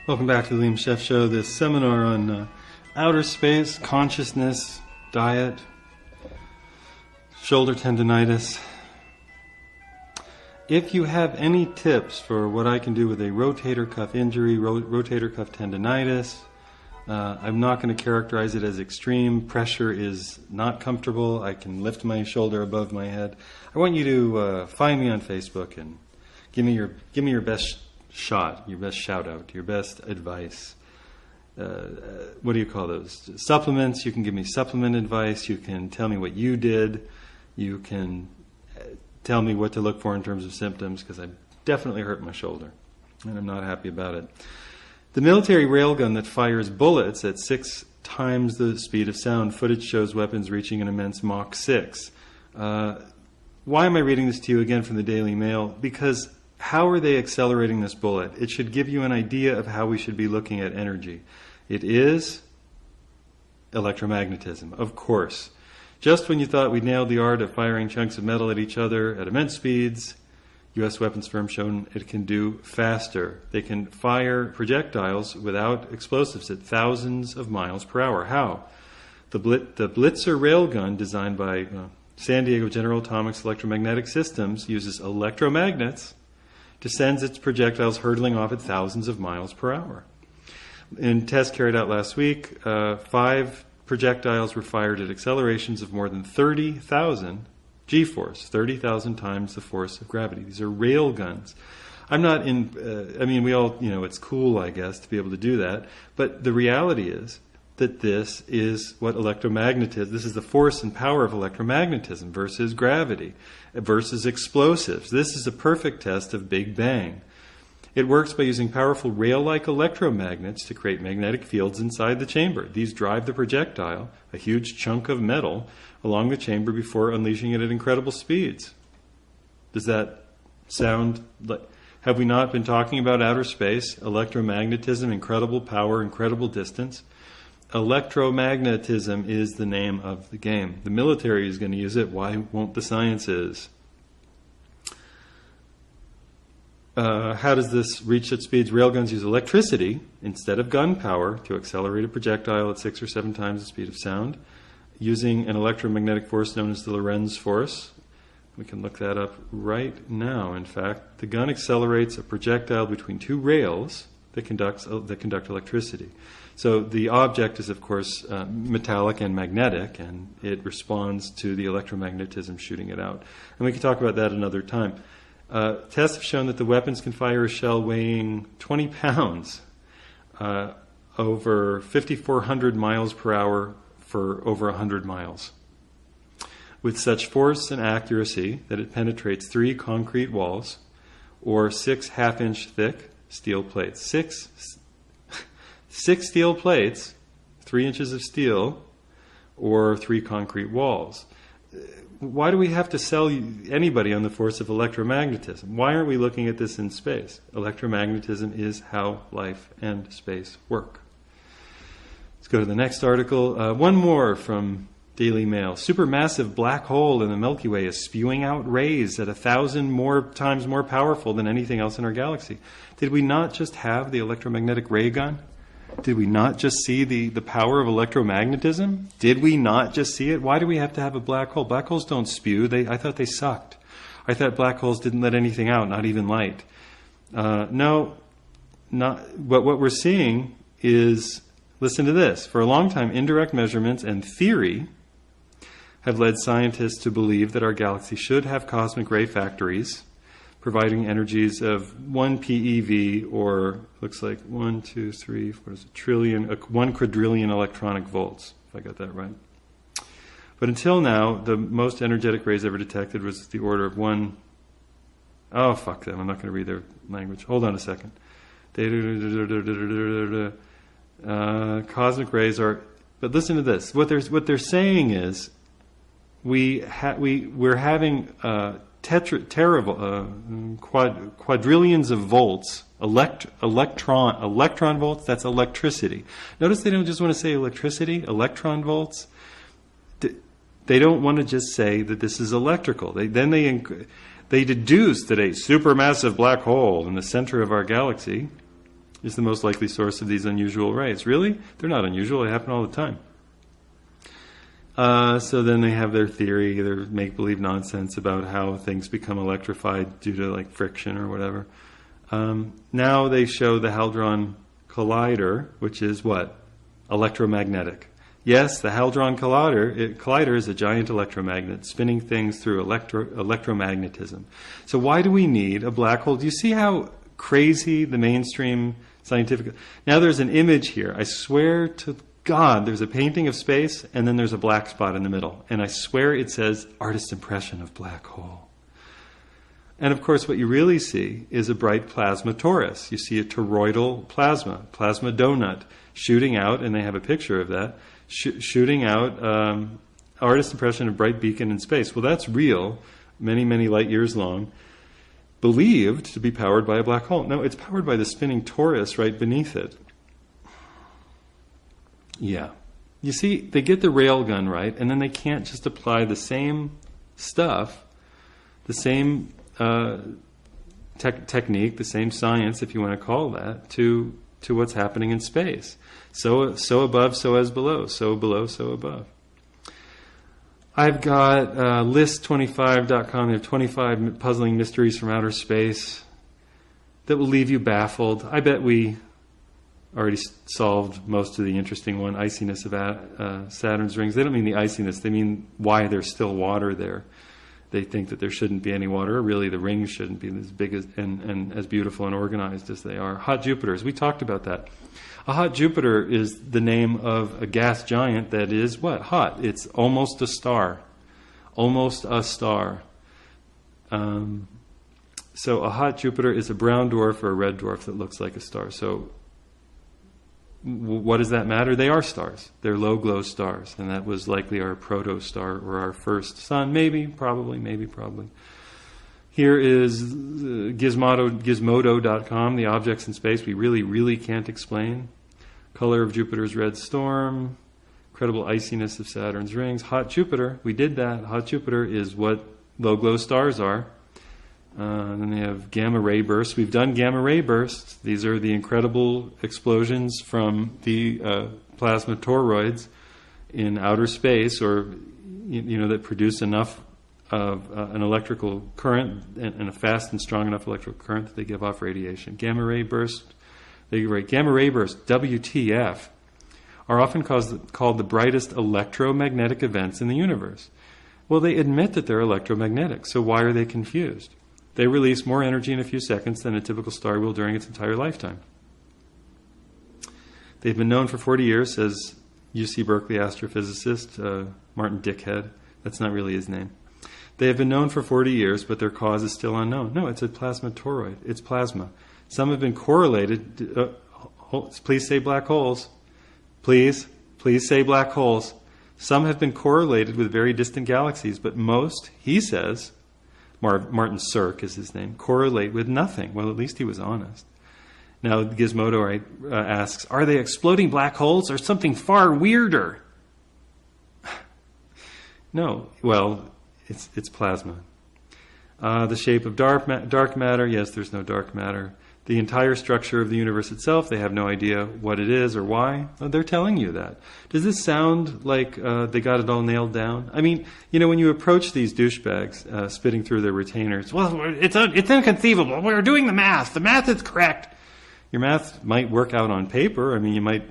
Welcome back to the Liam Scheff Show, this seminar on outer space, consciousness, diet, shoulder tendinitis. If you have any tips for what I can do with a rotator cuff injury, rotator cuff tendinitis, I'm not going to characterize it as extreme. Pressure is not comfortable. I can lift my shoulder above my head. I want you to find me on Facebook and give me your best shot, your best shout out, your best advice. What do you call those? Supplements. You can give me supplement advice. You can tell me what you did. You can tell me what to look for in terms of symptoms, because I definitely hurt my shoulder and I'm not happy about it. The military railgun that fires bullets at 6 times the speed of sound. Footage shows weapons reaching an immense Mach 6. Why am I reading this to you again from the Daily Mail? Because how are they accelerating this bullet? It should give you an idea of how we should be looking at energy. It is electromagnetism, of course. Just when you thought we'd nailed the art of firing chunks of metal at each other at immense speeds, U.S. weapons firms shown it can do faster. They can fire projectiles without explosives at thousands of miles per hour. How? The Blitzer railgun, designed by San Diego General Atomics Electromagnetic Systems, uses electromagnets to send its projectiles hurtling off at thousands of miles per hour. In tests carried out last week, 5 projectiles were fired at accelerations of more than 30,000 G-force, 30,000 times the force of gravity. These are rail guns. I'm not we all, it's cool, I guess, to be able to do that, but the reality is that this is what electromagnetism, this is the force and power of electromagnetism versus gravity, versus explosives. This is a perfect test of Big Bang. It works by using powerful rail-like electromagnets to create magnetic fields inside the chamber. These drive the projectile, a huge chunk of metal, along the chamber before unleashing it at incredible speeds. Does that sound like... Have we not been talking about outer space, electromagnetism, incredible power, incredible distance? Electromagnetism is the name of the game. The military is going to use it. Why won't the sciences? How does this reach its speeds? Railguns use electricity instead of gun power to accelerate a projectile at 6 or 7 times the speed of sound, using an electromagnetic force known as the Lorentz force. We can look that up right now. In fact, the gun accelerates a projectile between 2 rails that conduct electricity. So the object is, of course, metallic and magnetic, and it responds to the electromagnetism shooting it out. And we can talk about that another time. Tests have shown that the weapons can fire a shell weighing 20 pounds over 5,400 miles per hour for over 100 miles, with such force and accuracy that it penetrates 3 concrete walls or 6 half-inch thick steel plates. Six steel plates, 3 inches of steel, or 3 concrete walls. Why do we have to sell anybody on the force of electromagnetism? Why aren't we looking at this in space? Electromagnetism is how life and space work. Let's go to the next article. One more from Daily Mail. Supermassive black hole in the Milky Way is spewing out rays at 1,000 times more powerful than anything else in our galaxy. Did we not just have the electromagnetic ray gun? Did we not just see the power of electromagnetism? Did we not just see it? Why do we have to have a black hole? Black holes don't spew. I thought they sucked. I thought black holes didn't let anything out, not even light. No, not. But what we're seeing is, listen to this. For a long time, indirect measurements and theory have led scientists to believe that our galaxy should have cosmic ray factories providing energies of 1 PeV, or looks like 1 quadrillion electronic volts, if I got that right. But until now, the most energetic rays ever detected was the order of 1. Oh, fuck them. I'm not going to read their language. Hold on a second. Cosmic rays are. But listen to this. What they're saying is, we're having quadrillions of volts, electron volts. That's electricity. Notice they don't just want to say electricity, electron volts. They don't want to just say that this is electrical. They deduce that a supermassive black hole in the center of our galaxy is the most likely source of these unusual rays. Really? They're not unusual. They happen all the time. So then they have their theory, their make-believe nonsense about how things become electrified due to like friction or whatever. Now they show the Hadron Collider, which is what? Electromagnetic. Yes, the Hadron Collider is a giant electromagnet spinning things through electromagnetism. So why do we need a black hole? Do you see how crazy the mainstream scientific... Now there's an image here. I swear to God, there's a painting of space, and then there's a black spot in the middle. And I swear it says, artist impression of black hole. And of course, what you really see is a bright plasma torus. You see a toroidal plasma donut, shooting out, and they have a picture of that, shooting out artist impression of bright beacon in space. Well, that's real, many, many light years long, believed to be powered by a black hole. No, it's powered by the spinning torus right beneath it. Yeah. You see, they get the railgun right, and then they can't just apply the same stuff, the same technique, the same science, if you want to call that, to what's happening in space. So above, so as below. So below, so above. I've got list25.com. They have 25 puzzling mysteries from outer space that will leave you baffled. I bet we already solved most of the interesting one, iciness of Saturn's rings. They don't mean the iciness, they mean why there's still water there. They think that there shouldn't be any water. Really, the rings shouldn't be as big as and as beautiful and organized as they are. Hot Jupiters, we talked about that. A hot Jupiter is the name of a gas giant that is what? Hot. It's almost a star. Almost a star. So a hot Jupiter is a brown dwarf or a red dwarf that looks like a star. So what does that matter? They are stars. They're low-glow stars, and that was likely our proto-star or our first sun. Maybe, probably. Here is Gizmodo.com, the objects in space we really, really can't explain. Color of Jupiter's red storm, incredible iciness of Saturn's rings. Hot Jupiter, we did that. Hot Jupiter is what low-glow stars are. Then they have gamma ray bursts. We've done gamma ray bursts. These are the incredible explosions from the plasma toroids in outer space, or that produce enough of an electrical current and a fast and strong enough electrical current that they give off radiation. Gamma ray burst They write gamma ray bursts, WTF, are often called the brightest electromagnetic events in the universe. Well, they admit that they're electromagnetic, so why are they confused? They release more energy in a few seconds than a typical star will during its entire lifetime. They've been known for 40 years, says UC Berkeley astrophysicist Martin Dickhead. That's not really his name. They have been known for 40 years, but their cause is still unknown. No, it's a plasma toroid. It's plasma. Some have been correlated. Please say black holes. Please say black holes. Some have been correlated with very distant galaxies, but most, he says, Martin Cirque is his name, correlate with nothing. Well, at least he was honest. Now, Gizmodo asks, are they exploding black holes or something far weirder? No, well, it's plasma. The shape of dark matter, yes, there's no dark matter. The entire structure of the universe itself, they have no idea what it is or why. Oh, they're telling you that. Does this sound like they got it all nailed down? I mean, when you approach these douchebags spitting through their retainers, well, it's inconceivable. We're doing the math. The math is correct. Your math might work out on paper. I mean, you might,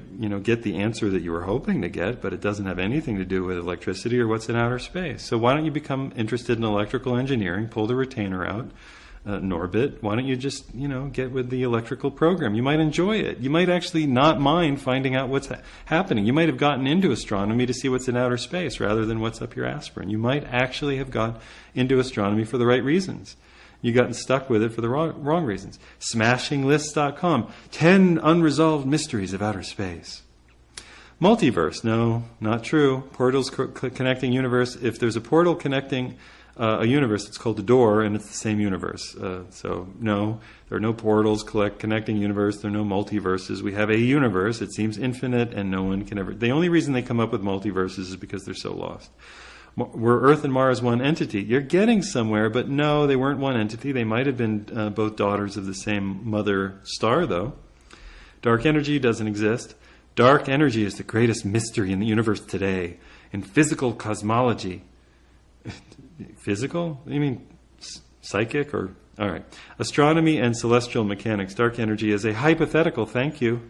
get the answer that you were hoping to get, but it doesn't have anything to do with electricity or what's in outer space. So why don't you become interested in electrical engineering, pull the retainer out, Norbit? Why don't you just, get with the electrical program? You might enjoy it. You might actually not mind finding out what's happening. You might have gotten into astronomy to see what's in outer space rather than what's up your aspirin. You might actually have got into astronomy for the right reasons. You gotten stuck with it for the wrong reasons. Smashinglists.com. 10 unresolved mysteries of outer space. Multiverse. No, not true. Portals connecting universe. If there's a portal connecting a universe, it's called a door, and it's the same universe. So, no, there are no portals connecting universe. There are no multiverses. We have a universe. It seems infinite, and no one can ever... The only reason they come up with multiverses is because they're so lost. Were Earth and Mars one entity? You're getting somewhere, but no, they weren't one entity. They might have been both daughters of the same mother star, though. Dark energy doesn't exist. Dark energy is the greatest mystery in the universe today. In physical cosmology. Physical? You mean psychic? Or all right. Astronomy and celestial mechanics. Dark energy is a hypothetical. Thank you.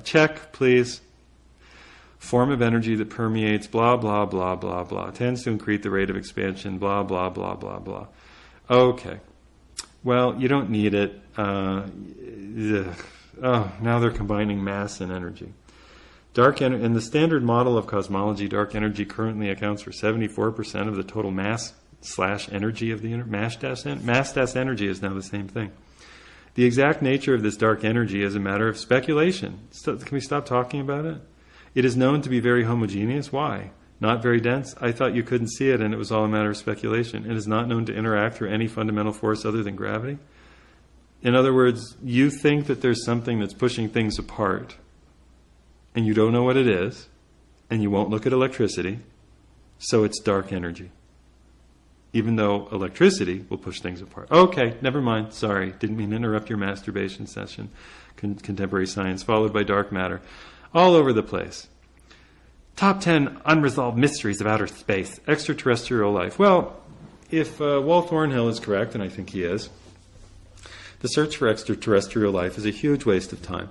Check, please. Form of energy that permeates, blah, blah, blah, blah, blah. Tends to increase the rate of expansion, blah, blah, blah, blah, blah. Okay. Well, you don't need it. Now they're combining mass and energy. In the standard model of cosmology, dark energy currently accounts for 74% of the total mass/energy of the universe. Mass energy is now the same thing. The exact nature of this dark energy is a matter of speculation. Can we stop talking about it? It is known to be very homogeneous. Why? Not very dense? I thought you couldn't see it and it was all a matter of speculation. It is not known to interact through any fundamental force other than gravity. In other words, you think that there's something that's pushing things apart and you don't know what it is and you won't look at electricity, so it's dark energy. Even though electricity will push things apart. Okay, never mind. Sorry. Didn't mean to interrupt your masturbation session. Contemporary science followed by dark matter. All over the place. Top 10 unresolved mysteries of outer space. Extraterrestrial life. Well, if Walt Thornhill is correct, and I think he is, the search for extraterrestrial life is a huge waste of time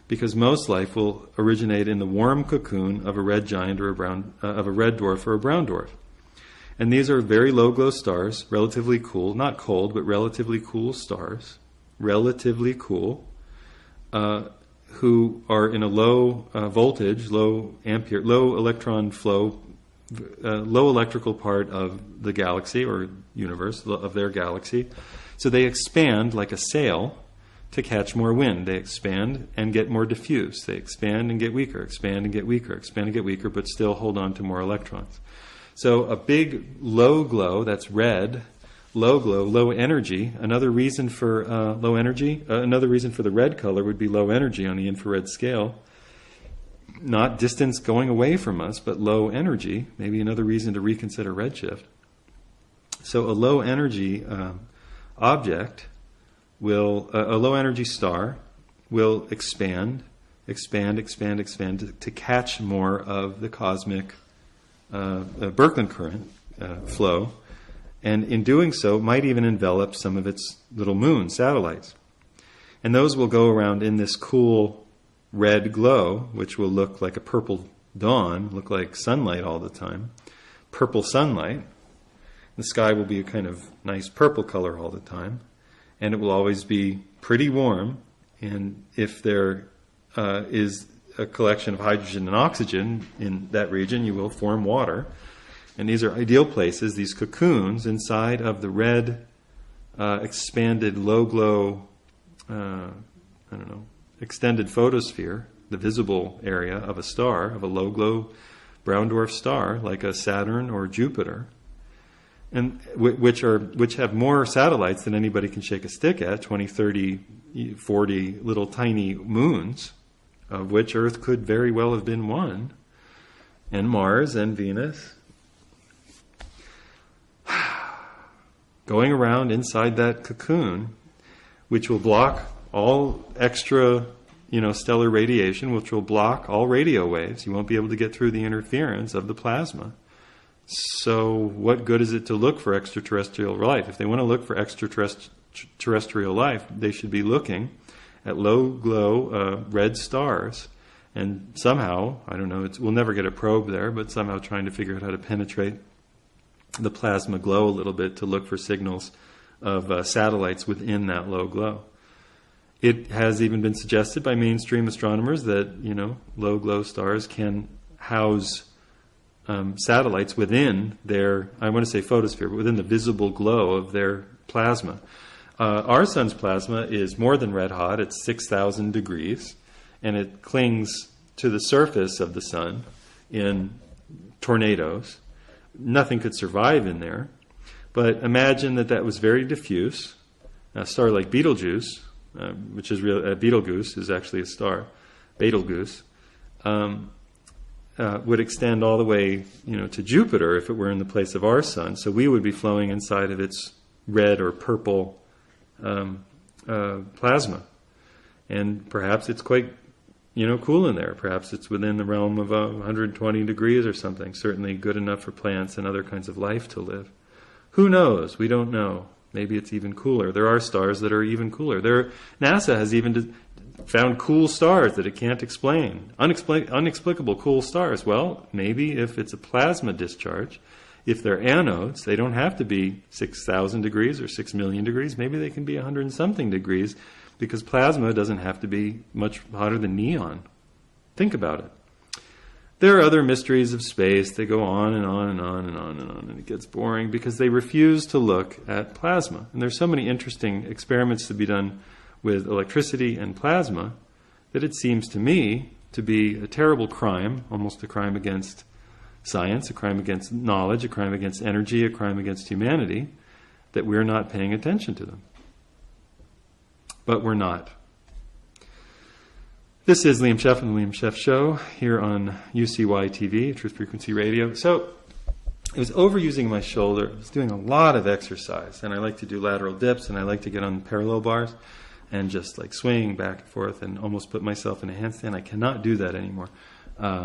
because most life will originate in the warm cocoon of a red giant or of a red dwarf or a brown dwarf. And these are very low glow stars, relatively cool, not cold, but relatively cool stars, relatively cool, who are in a low voltage, low ampere, low electron flow, low electrical part of the galaxy or universe of their galaxy. So they expand like a sail to catch more wind. They expand and get more diffuse. They expand and get weaker, expand and get weaker, expand and get weaker, but still hold on to more electrons. So a big low glow, that's red, low glow, low energy. Another reason for low energy, another reason for the red color would be low energy on the infrared scale. Not distance going away from us, but low energy. Maybe another reason to reconsider redshift. So a low energy object will, a low energy star will expand to catch more of the cosmic Birkeland current flow. And in doing so, might even envelop some of its little moon satellites. And those will go around in this cool red glow, which will look like a purple dawn, look like sunlight all the time. Purple sunlight. The sky will be a kind of nice purple color all the time. And it will always be pretty warm. And if there is a collection of hydrogen and oxygen in that region, you will form water. And these are ideal places, these cocoons inside of the red, expanded, low-glow, extended photosphere, the visible area of a star, of a low-glow brown dwarf star, like a Saturn or Jupiter, and which have more satellites than anybody can shake a stick at, 20, 30, 40 little tiny moons, of which Earth could very well have been one, and Mars and Venus. Going around inside that cocoon, which will block all extra, stellar radiation, which will block all radio waves. You won't be able to get through the interference of the plasma. So what good is it to look for extraterrestrial life? If they want to look for extraterrestrial life, they should be looking at low-glow red stars. And somehow, I don't know, we'll never get a probe there, but somehow trying to figure out how to penetrate the plasma glow a little bit to look for signals of satellites within that low glow. It has even been suggested by mainstream astronomers that, low glow stars can house satellites within their, I want to say photosphere, but within the visible glow of their plasma. Our sun's plasma is more than red hot. It's 6,000 degrees, and it clings to the surface of the sun in tornadoes. Nothing could survive in there. But imagine that was very diffuse. A star like Betelgeuse, which is real, Betelgeuse is actually a star, Betelgeuse, would extend all the way, to Jupiter if it were in the place of our sun. So we would be flowing inside of its red or purple plasma, and perhaps it's quite, cool in there. Perhaps it's within the realm of 120 degrees or something. Certainly good enough for plants and other kinds of life to live. Who knows? We don't know. Maybe it's even cooler. There are stars that are even cooler. NASA has even found cool stars that it can't explain. Inexplicable cool stars. Well, maybe if it's a plasma discharge, if they're anodes, they don't have to be 6,000 degrees or 6 million degrees. Maybe they can be 100 and something degrees, because plasma doesn't have to be much hotter than neon. Think about it. There are other mysteries of space. They go on and on and on and on and on, and it gets boring because they refuse to look at plasma. And there's so many interesting experiments to be done with electricity and plasma that it seems to me to be a terrible crime, almost a crime against science, a crime against knowledge, a crime against energy, a crime against humanity, that we're not paying attention to them. But we're not. This is Liam Scheff and the Liam Scheff Show here on UCY TV, Truth Frequency Radio. So I was overusing my shoulder. I was doing a lot of exercise, and I like to do lateral dips, and I like to get on parallel bars and just like swing back and forth and almost put myself in a handstand. I cannot do that anymore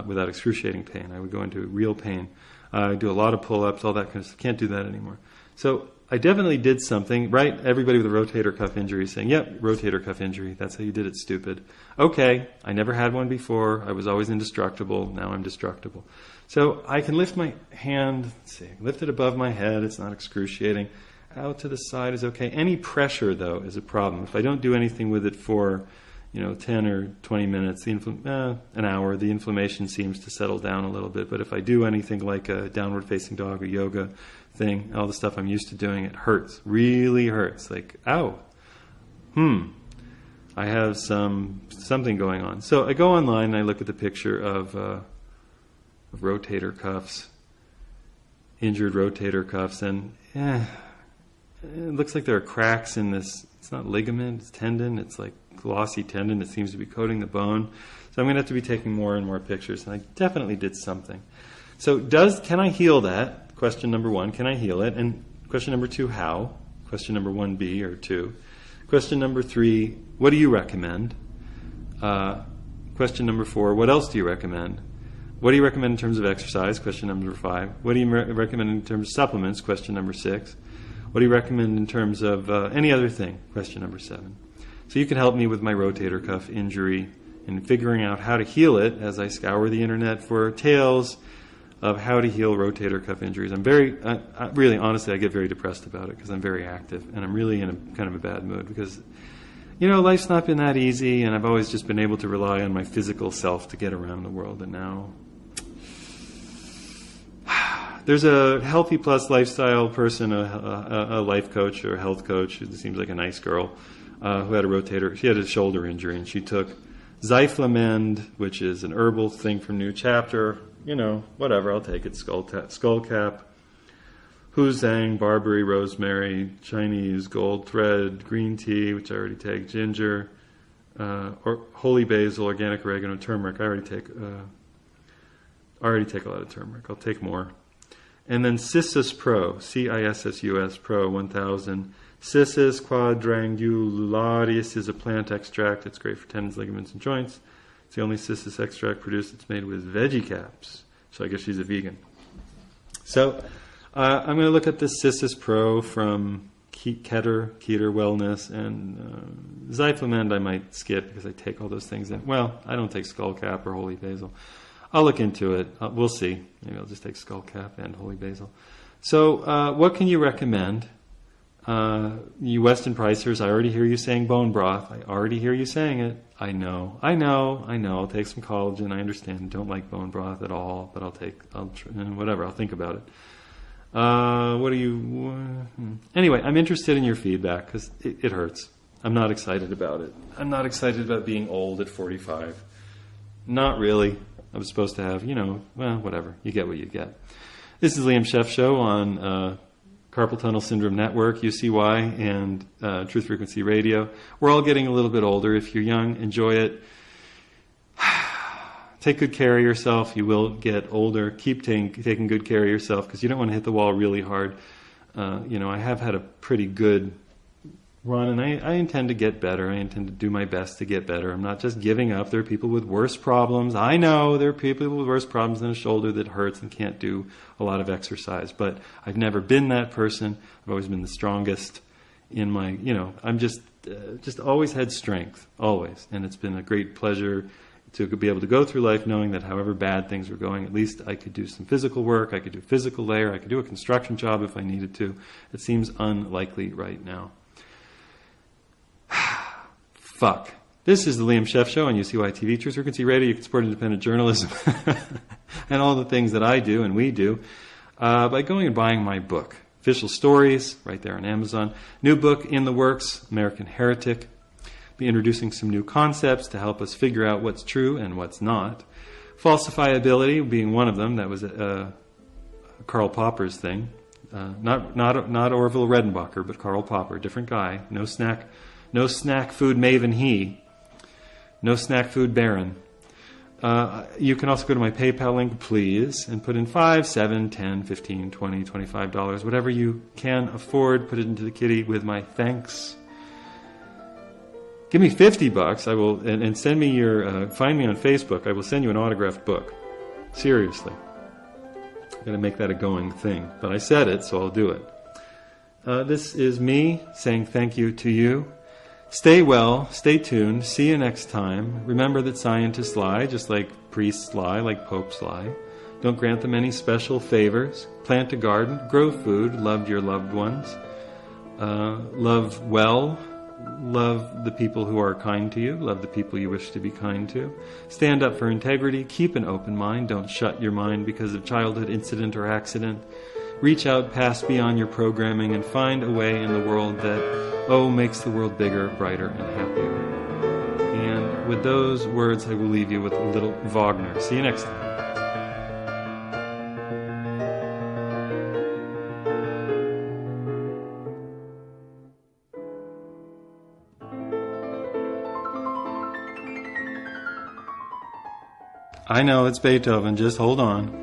without excruciating pain. I would go into real pain. I do a lot of pull-ups, all that kind of stuff. Can't do that anymore. So I definitely did something, right? Everybody with a rotator cuff injury is saying, yep, rotator cuff injury. That's how you did it, stupid. Okay, I never had one before. I was always indestructible. Now I'm destructible. So I can lift my hand, let's see, lift it above my head. It's not excruciating. Out to the side is okay. Any pressure, though, is a problem. If I don't do anything with it for 10 or 20 minutes, an hour, the inflammation seems to settle down a little bit. But if I do anything like a downward facing dog or yoga thing, all the stuff I'm used to doing, it hurts, really hurts. Like, ow, I have something going on. So I go online and I look at the picture of rotator cuffs, injured rotator cuffs, and it looks like there are cracks in this. It's not ligament, it's tendon. It's like glossy tendon that seems to be coating the bone. So I'm going to have to be taking more and more pictures, and I definitely did something. So can I heal that? Question number 1, can I heal it? And question number 2, how? Question number 1B or 2. Question number 3, what do you recommend? Question number 4, what else do you recommend? What do you recommend in terms of exercise? Question number 5. What do you recommend in terms of supplements? Question number 6. What do you recommend in terms of any other thing? Question number 7. So you can help me with my rotator cuff injury and figuring out how to heal it as I scour the internet for tales of how to heal rotator cuff injuries. I'm really, honestly, I get very depressed about it because I'm very active and I'm really in a kind of a bad mood because, life's not been that easy and I've always just been able to rely on my physical self to get around the world. And now there's a Healthy Plus lifestyle person, a life coach or a health coach, who seems like a nice girl, who had she had a shoulder injury, and she took Zyflamend, which is an herbal thing from New Chapter, whatever, I'll take it, skullcap, Huzang, barberry, rosemary, Chinese gold thread, green tea, which I already take, ginger, or holy basil, organic oregano, turmeric. I already take a lot of turmeric. I'll take more. And then Cissus Pro, CISSUS Pro 1000. Cissus quadrangularis is a plant extract. It's great for tendons, ligaments, and joints. It's the only cissus extract produced that's made with veggie caps. So I guess she's a vegan. So I'm going to look at the Cissus Pro from Keter Wellness, and Zyflamend I might skip because I take all those things in. Well, I don't take skullcap or holy basil. I'll look into it. We'll see. Maybe I'll just take skullcap and holy basil. So what can you recommend? You Weston Pricers, I already hear you saying bone broth. I already hear you saying it. I know. I'll take some collagen. I understand. Don't like bone broth at all, but I'll think about it. Anyway, I'm interested in your feedback because it hurts. I'm not excited about it. I'm not excited about being old at 45. Not really. I was supposed to have, whatever. You get what you get. This is Liam Scheff Show on Carpal Tunnel Syndrome Network, UCY, and Truth Frequency Radio. We're all getting a little bit older. If you're young, enjoy it. Take good care of yourself. You will get older. Keep taking good care of yourself because you don't want to hit the wall really hard. I have had a pretty good run, and I intend to get better. I intend to do my best to get better. I'm not just giving up. There are people with worse problems. I know there are people with worse problems than a shoulder that hurts and can't do a lot of exercise. But I've never been that person. I've always been the strongest in my, I'm just always had strength, always. And it's been a great pleasure to be able to go through life knowing that however bad things were going, at least I could do some physical work, I could do physical labor, I could do a construction job if I needed to. It seems unlikely right now. Fuck. This is the Liam Scheff Show on UCY TV, Truth Frequency Radio. You can support independent journalism and all the things that I do and we do by going and buying my book, Official Stories, right there on Amazon. New book in the works, American Heretic. Be introducing some new concepts to help us figure out what's true and what's not. Falsifiability being one of them. That was Karl Popper's thing. Not Orville Redenbacher, but Karl Popper, different guy. No snack food maven he. No snack food baron. You can also go to my PayPal link, please, and put in $5, $7, $10, $15, $20, $25, whatever you can afford. Put it into the kitty with my thanks. Give me $50, I will, and send me find me on Facebook. I will send you an autographed book. Seriously. I'm going to make that a going thing. But I said it, so I'll do it. This is me saying thank you to you. Stay well, stay tuned, see you next time. Remember that scientists lie, just like priests lie, like popes lie. Don't grant them any special favors. Plant a garden, grow food, love your loved ones. Love well, love the people who are kind to you, love the people you wish to be kind to. Stand up for integrity, keep an open mind, don't shut your mind because of childhood incident or accident. Reach out past beyond your programming and find a way in the world that, makes the world bigger, brighter, and happier. And with those words, I will leave you with a little Wagner. See you next time. I know it's Beethoven, just hold on.